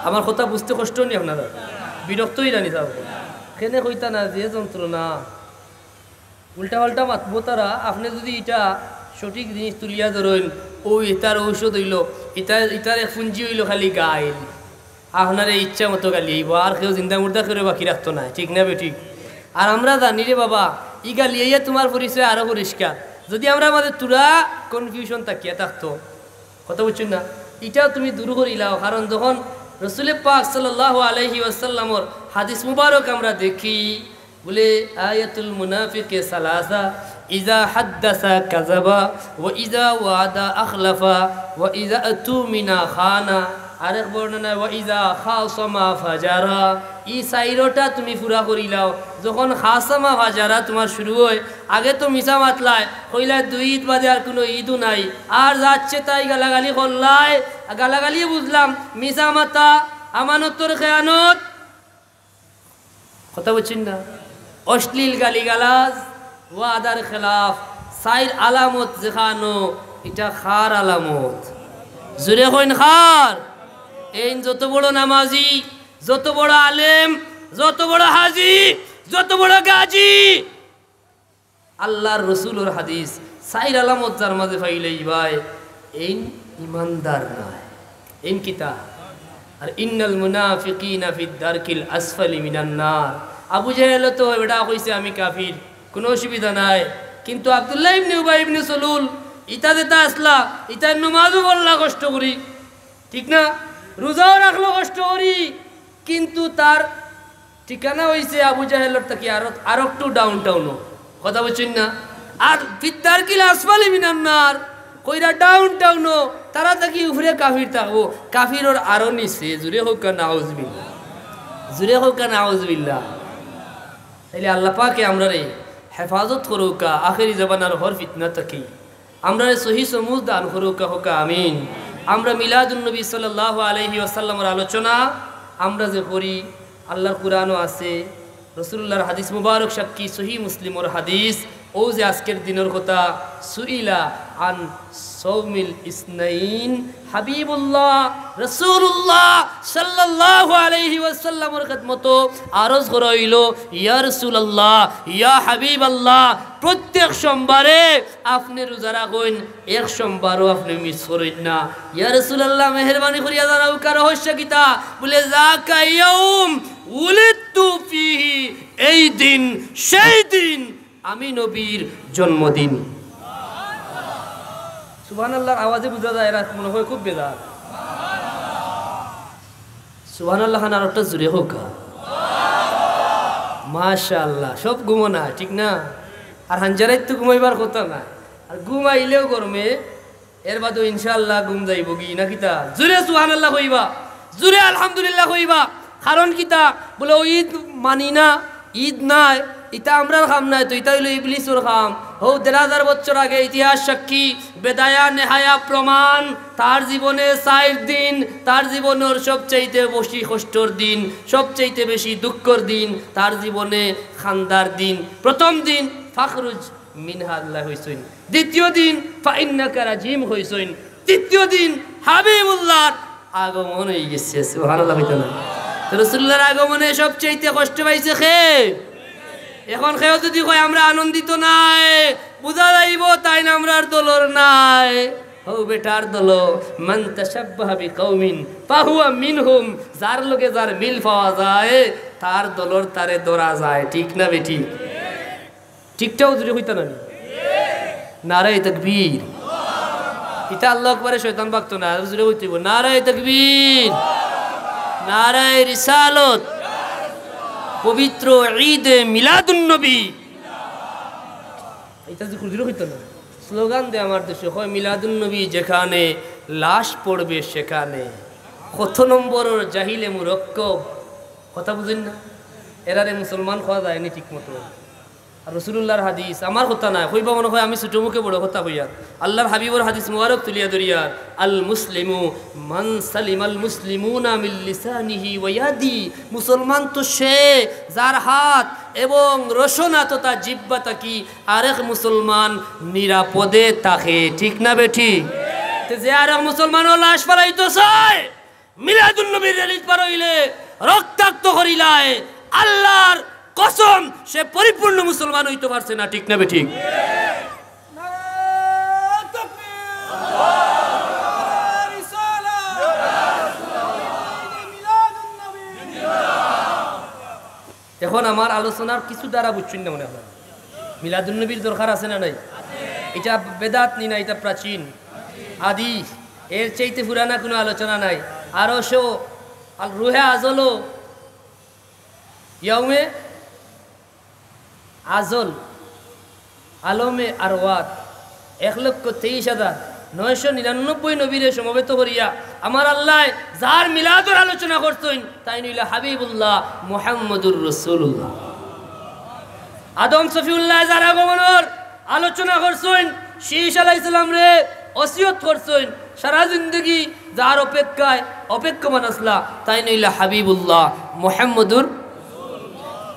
আমার কথা বুঝতে কষ্ট নেই আপনারা? বিরক্তই জানি যাব কেনে কইতা না যে যন্ত্রণা উল্টা পাল্টা মাতবো তারা। আপনি যদি এটা সঠিক জিনিস তুলিয়া ধরেন, ও ইতার ঔষধ হইল, ইতার পুঞ্জি হইল খালি গাইল, আপনার ইচ্ছা মতো গালি আইব, আর কেউ চিন্তা মুর্দা করে বাকি রাখতো না। ঠিক না বেঠিক? আর আমরা জানি রে বাবা, ই গালি আইয়া তোমার পরিচয় আরো পরিষ্কার। যদি আমরা আমাদের তুরা কনফিউশন তাকিয়া থাকতো, কথা বুঝছেন না, এটাও তুমি দূর করিলাও। কারণ যখন রসুল পাক সাল্লাল্লাহু আলাইহি ওয়াসাল্লামর হাদিস মুবারক আমরা দেখি, বলে আয়াতুল মুনাফিকে সালাসা, ইজা হাদ্দাসা কাযাবা ওয়া ইজা ওয়াদা আখলাফা ওয়া ইজা আতুমিনা খানা, আরেক বর্ণনা ওয়া ইজা খাসামা ফাজারা। ই সাইরোটা তুমি পুরা করিলাও। যখন খাসামা ফাজারা তোমার শুরু হয়, আগে তো মিছা মাতলায় কইলা 2 ঈদ বাদে আর কোনো ঈদও নাই, আর যাচ্ছে তাই গালাগালি করলাই, গালাগালি বুঝলাম মিছা মাতা, আমানতর খেয়ানত, কথা বলছেন না, অশ্লীল গালিগালাজ, ওয়াদার খেলাফ, সাইর আলামত যেখানো, এটা খার আলামত। জুড়ে হইন খার। এই যত বড় নামাজি, যত বড় আলেম, যত বড় হাজি, যত বড় গাজী, আল্লাহর রসুলের হাদিস সাইর আলামত যার মাঝে পাইলেই ভাই এই ইমানদার নয়, এই কিতা। আর ইন্নাল মুনাফিকিনা ফিদ দারকিল আসফালি মিনান নার। আবু জাহেল তো এটা কইছে আমি কাফির, কোনো অসুবিধা নাই, কিন্তু আব্দুল্লাহ ইবনে উবাই ইবনে সলুল ইতা যেটা আসলা, ইতার নমাজও পড়লা কষ্ট করি, ঠিক না, রোজাও রাখলো কষ্ট করি, কিন্তু তার ঠিকানা হয়েছে আবু জাহেলের থেকে আরো একটু ডাউন টাউনও, কথা বলছেন না। আর ফিদ্দার কিল আসফালি মিনান নার কইরা ডাউন টাউনও, তারা থাকি উপরে কাফির থাকবো, কাফিরর আরো নিচে। জুড়ে হোক না নাউজুবিল্লাহ, জুড়ে হোক না নাউজুবিল্লাহ। তাইলে আল্লাহ পাকে আমরা রে হেফাজত করুকা আখেরি জবানার হর ফিতনা থাকি, আমরা সহি সমুজ দান করুকা হোকা আমিন। আমরা মিলাদুন নবী সাল্লাল্লাহু আলাইহি ওয়াসাল্লামের আলোচনা আমরা যে করি, আল্লাহর কুরআনও আছে, রাসূলুল্লাহর হাদিস মুবারক সাক্ষী, সহি মুসলিমর হাদিস। ও যে আজকের দিনের কথা, সুইলা আন সৌমিল ইসনাইন, হাবিবুল্লাহ রাসূলুল্লাহ সাল্লাল্লাহু আলাইহি ওয়াসাল্লামের খিদমত আরজ করা হইল, ইয়া রাসূলুল্লাহ, ইয়া হাবিবাল্লাহ, প্রত্যেক সোমবারে আপনি রোজা রাখুন, এক সোমবারও আপনি মিস করেন না। ইয়া রাসূলুল্লাহ, মেহেরবানি করিয়া জানাও কার রহস্য কিতা? বলে যাকা ইয়াউম উলিদতু ফিহি, এই দিন সেই দিন আমি নবীর জন্মদিন। সুবহানাল্লাহর আওয়াজে বোঝা যায় এরা মনে হয় খুব বেজার। সুবহানাল্লাহ খান আরেকটা জুড়ে হোক, মাশাআল্লাহ। সব ঘুমো না, ঠিক না, আর হাঞ্জারাই তো ঘুমাইবার কথা না, আর ঘুমাইলেও গরমে, এর বাদেও ইনশাআল্লাহ ঘুম যাইব কি না কিতা? জুড়ে সুবহানাল্লাহ কইবা, জুড়ে আলহামদুলিল্লাহ কইবা। কারণ কিতা? বলে ও ঈদ মানি না, ঈদ নাই, ইতা আমরার খাম নাই, তো ইতা হইল ইবলিসুর খাম। হো ১,৫০০ বছর আগে ইতিহাস সাক্ষী, বেদায়া নেহায়া প্রমাণ, তার জীবনে ৪ দিন, তার জীবনের সবচাইতে বেশি কষ্টর দিন, সবচাইতে বেশি দুঃখর দিন, তার জীবনে খান্দার দিন। প্রথম দিন ফাখরুজ মিনহাল্লাহ হইসইন, দ্বিতীয় দিন ফাইন্নাকা রাজিম হইসইন, তৃতীয় দিন হাবিবুল্লাহর আগমন হয়ে গেছে। সুবহানাল্লাহ হইতো না? তো রাসূলুল্লাহর আগমনে সবচাইতে কষ্ট পাইছে খে। এখন খেয়েও যদি কয় আমরা আনন্দিত নাই, বুঝা যাইব তাই না আমরার দলর নাই। হো বেটার দল, মান তাশাব্বাহা বিকাউমিন ফাহুয়া মিনহুম, যার লগে যার মিল পাওয়া যায় তার দলর তারে ধরা যায়, ঠিক না বেটি? ঠিকটাও যদি হইতা না, নারায়ে তাকবীর, ইতা আল্লাহু আকবারে শয়তান বাকতো না, যদি হইতেইব নারায়ে তাকবীর, নারায়ে রিসালত, পবিত্র ঈদে মিলাদুন নবী। এটা যে খুঁজলো হইতো না, স্লোগান দেয় আমার দেশে, হয় মিলাদুন নবী যেখানে লাশ পড়বে সেখানে। কত নম্বরের জাহিলে মুরক্কব, কথা বুঝেন না? এরারে মুসলমান খাওয়া যায়নি ঠিক মতো। আর রসুল্লাহর হাদিস আমার কথা নাই, হইবা মনে হয় আমি ছোট মুখে বড় কথা হইয়া। আল্লাহর হাবিবর হাদিস মুবারক তুলিয়া দরিয়ার, আল মুসলিমু মান সালিম আল মুসলিমুনা মিন লিসানিহি ওয়া ইয়াদি। মুসলমান তো সে যার হাত এবং রসনা তথা জিহ্বা থাকি আরেক মুসলমান নিরাপদে থাকে, ঠিক না বেঠি? যে আরেক মুসলমান লাশ পালাইতো চায়, মিলাদুন নবীর রিলিজ পার হইলে রক্তাক্ত করিলায়, আল্লাহর কসম সে পরিপূর্ণ মুসলমান হইতে পারছে না, ঠিক না বেঠিক? এখন আমার আলোচনার কিছু দ্বারা বুঝছেন না মনে হয়, মিলাদুন নবীর দরকার আছে না নাই? এটা বেদাত নি না, এটা প্রাচীন আদি, এর চাইতে পুরানা কোনো আলোচনা নাই। আরো শো আল রুহে আজলো ইয়াউমে আজল আলমে আরওয়াত 1,23,999 নবীরে সমবেত করিয়া আমার আল্লাহ যার মিলাদুর আলোচনা করছেন তাই নইলে হাবিবুল্লাহ মুহাম্মদুর রাসূলুল্লাহ। আদম সফিউল্লাহ যার আগমনের আলোচনা করছেন, শীষ আলাইহিস সালাম রে ওসিয়ত করছেন, সারা জিন্দগি যার অপেক্ষায় অপেক্ষমান আসলা তাই নইলে হাবিবুল্লাহ মুহাম্মদুর।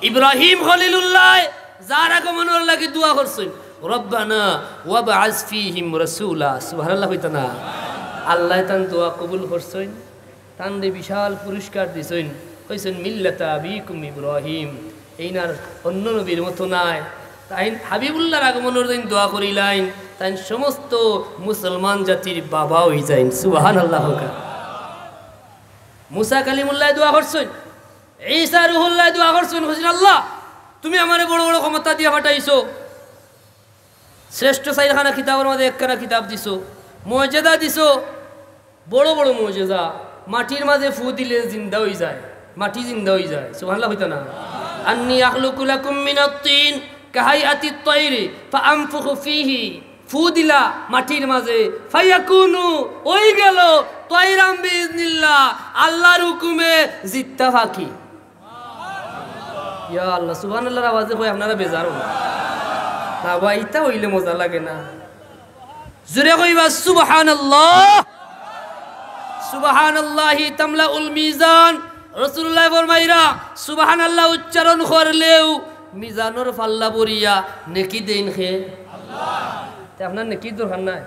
ইব্রাহিম খলিলুল্লাহ যার আগমনের লাগি দোয়া করছেন, রব্বানা ওয়াবআস ফীহিম রাসূলা, সুবহানাল্লাহ কইতা না? আল্লাহ তান দোয়া কবুল করছেন, তান রে বিশাল পুরস্কার দিছেন, কইছেন মিল্লাতা আবিকুম ইব্রাহিম। এইনার অন্য নবীর মতো নাই। তাই হাবিবুল্লাহর আগমনের দিন দোয়া করিলাইন, তাই সমস্ত মুসলমান জাতির বাবা হই যাইন, সুবহানাল্লাহ। মুসা কালিমুল্লাহ দোয়া করছেন, ঈসা রুহুল্লাহ দোয়া করছেন, হুজুর আল্লাহ তুমি আমারে বড় বড় ক্ষমতা দিয়া পাঠাইছো, শ্রেষ্ঠ 4খানা কিতাবের মধ্যে 1খানা কিতাব দিছো, মুজিজা দিছো, বড় বড় মুজিজা। মাটির মাঝে ফু দিলে জিন্দা হয়ে যায়, মাটি জিন্দা হয়ে যায়, সুবহানাল্লাহ হইতা না? আন্নী আখলুকু লাকুম মিনাত তিন কাহাইয়াতিত তায়রি ফাআনফুখু ফীহি, ফু দিলা মাটির মাঝে, ফায়াকুনু ওই গেল তায়রাম বিইজনিল্লাহ, আল্লাহর হুকুমে জিত্তা ফাকি। ইয়া আল্লাহ, সুবহানাল্লাহর আওয়াজে কই আপনারা বেজার হন না ভাই? ইতা হইলে মজা লাগে না? জোরে কইবা সুবহানাল্লাহ। সুবহানাল্লাহি তামলাউল মিজান। রাসূলুল্লাহ ফরমাইরা সুবহানাল্লাহ উচ্চারণ করলেও মিজানের পাল্লা ভরিয়া নেকি দেন খে আল্লাহ। তে আপনার নেকি দরকার নাই,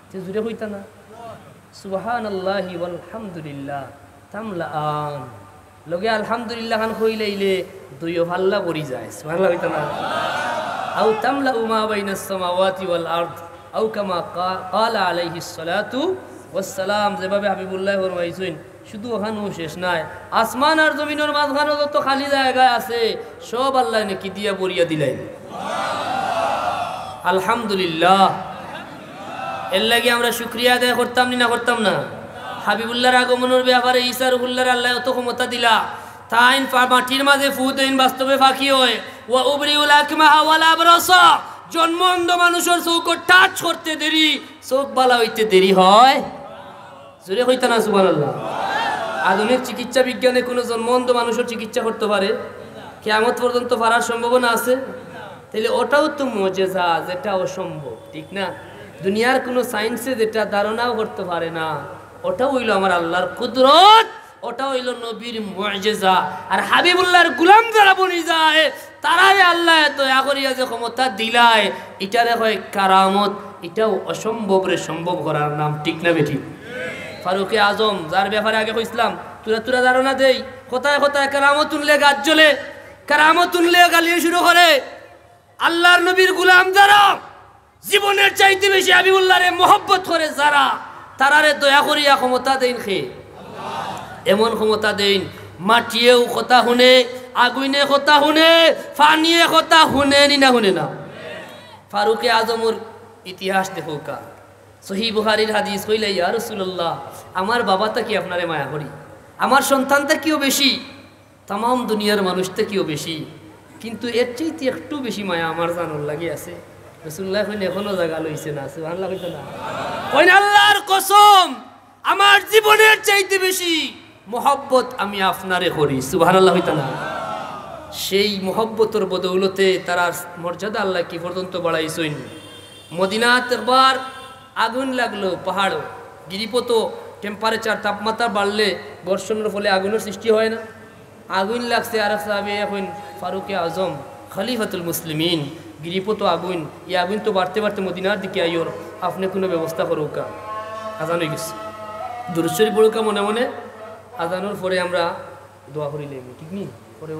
তে জোরে কইতা না সুবহানাল্লাহি ওয়াল হামদুলিল্লাহ তামলাআন, লগে আলহামদুলিল্লাহ খান কইলেইলে দুইও পাল্লা ভরি যায়, সুবহানাল্লাহ কইতা না? আও তামলাউ মা বাইনাস সামাওয়াতি ওয়াল আরদ আও কামা ক্বালা আলাইহিস সালাতু ওয়াস সালাম। যেভাবে হাবিবুল্লাহ ফরমাইছেন, শুধু ওখানেও শেষ নাই, আসমান আর জমিনের মাঝখানে যত খালি জায়গায় আছে সব আল্লাহ নেকি দিয়া বরিয়া দিলেন, আলহামদুলিল্লাহ। এর লাগে আমরা শুকরিয়া আদায় করতাম না করতাম না? হাবিবুল্লাহর আগমনের ব্যাপারে ঈসা রুহুল্লাহর আল্লাহ অত ক্ষমতা দিলা, তাই মাটির মাঝে ফু দেন বাস্তবে ফাঁকি হয়। ওয়া উবরিউল আকমাহা ওয়াল আবরাসা, জন্ম অন্ধ মানুষের চোখ টাচ করতে দেরি, চোখ বালা হইতে দেরি হয়, জোরে হইতা না সুবহানাল্লাহ? আধুনিক চিকিৎসা বিজ্ঞানে কোনো জন্ম অন্ধ মানুষের চিকিৎসা করতে পারে? কিয়ামত পর্যন্ত পারার সম্ভাবনা আছে? তাহলে ওটাও তো মুজিজা, যেটা অসম্ভব, ঠিক না? দুনিয়ার কোনো সায়েন্সে যেটা ধারণাও করতে পারে না, ওটাও হইল আমার আল্লাহর কুদরত, ওটা হইল নবীর মুজিজা। আর হাবিবুল্লাহর গোলাম যারা বনি যায় তারাই আল্লাহ দয়া করিয়া যে ক্ষমতা দিলায়, এটারে হয় কারামত। এটাও অসম্ভব রে সম্ভব করার নাম, ঠিক না বেঠি? ফারুকে আজম যার ব্যাপারে আগে কইছিলাম, তুরা ধারণা দেই, কোথায় কোথায় কারামত উনলে গাছ জ্বলে, কারামত উনলে গালিয়ে শুরু করে। আল্লাহর নবীর গোলাম যারা জীবনের চাইতে বেশি হাবিবুল্লাহরে মহব্বত করে যারা, তারারে দয়া করিয়া ক্ষমতা দেন খে, এমন ক্ষমতা দেন মাটিয়েও কথা শুনে, আগুনে কথা শুনে, ফানিয়ে কথা শুনে নি না শুনে না? ফারুকে আজমর ইতিহাস দেখো কা, সহিহ বুখারীর হাদিস, কইলা ইয়া রাসূলুল্লাহ আমার বাবাটা কি আপনারে মায়া করি, আমার সন্তানটা কিও বেশি, তাম দুনিয়ার মানুষ থেকেও বেশি, কিন্তু এর চাইতে একটু বেশি মায়া আমার জানুর লাগে আছে। রাসূলুল্লাহ কইন এখনো জায়গা লইছে না, সুবহানাল্লাহ কইতো না, কইন আল্লাহর কসম আমার জীবনের চাইতে বেশি মোহব্বত আমি আপনারে করি, সুবহানাল্লাহ কইতো না। সেই মোহব্বতের বদৌলতে তারা মর্যাদা আল্লাহ কি পর্যন্ত বাড়াইছেন। মদিনাত একবার আগুন লাগলো, পাহাড় গিরিপথ টেম্পারেচার তাপমাত্রা বাড়লে বর্ষণের ফলে আগুনের সৃষ্টি হয় না। আগুন লাগছে, আর সাহাবী এখন ফারুকে আজম খলিফাতুল মুসলিমিন, গিরিপথ আগুন, এই আগুন তো বাড়তে বাড়তে মদিনার দিকে আইওর, আপনি কোনো ব্যবস্থা করুকা। আজান হয়ে গেছে, দুরূদ শরীফ পড়ুকা মনে মনে, আজানোর পরে আমরা দোয়া করিলে ঠিক নি পরে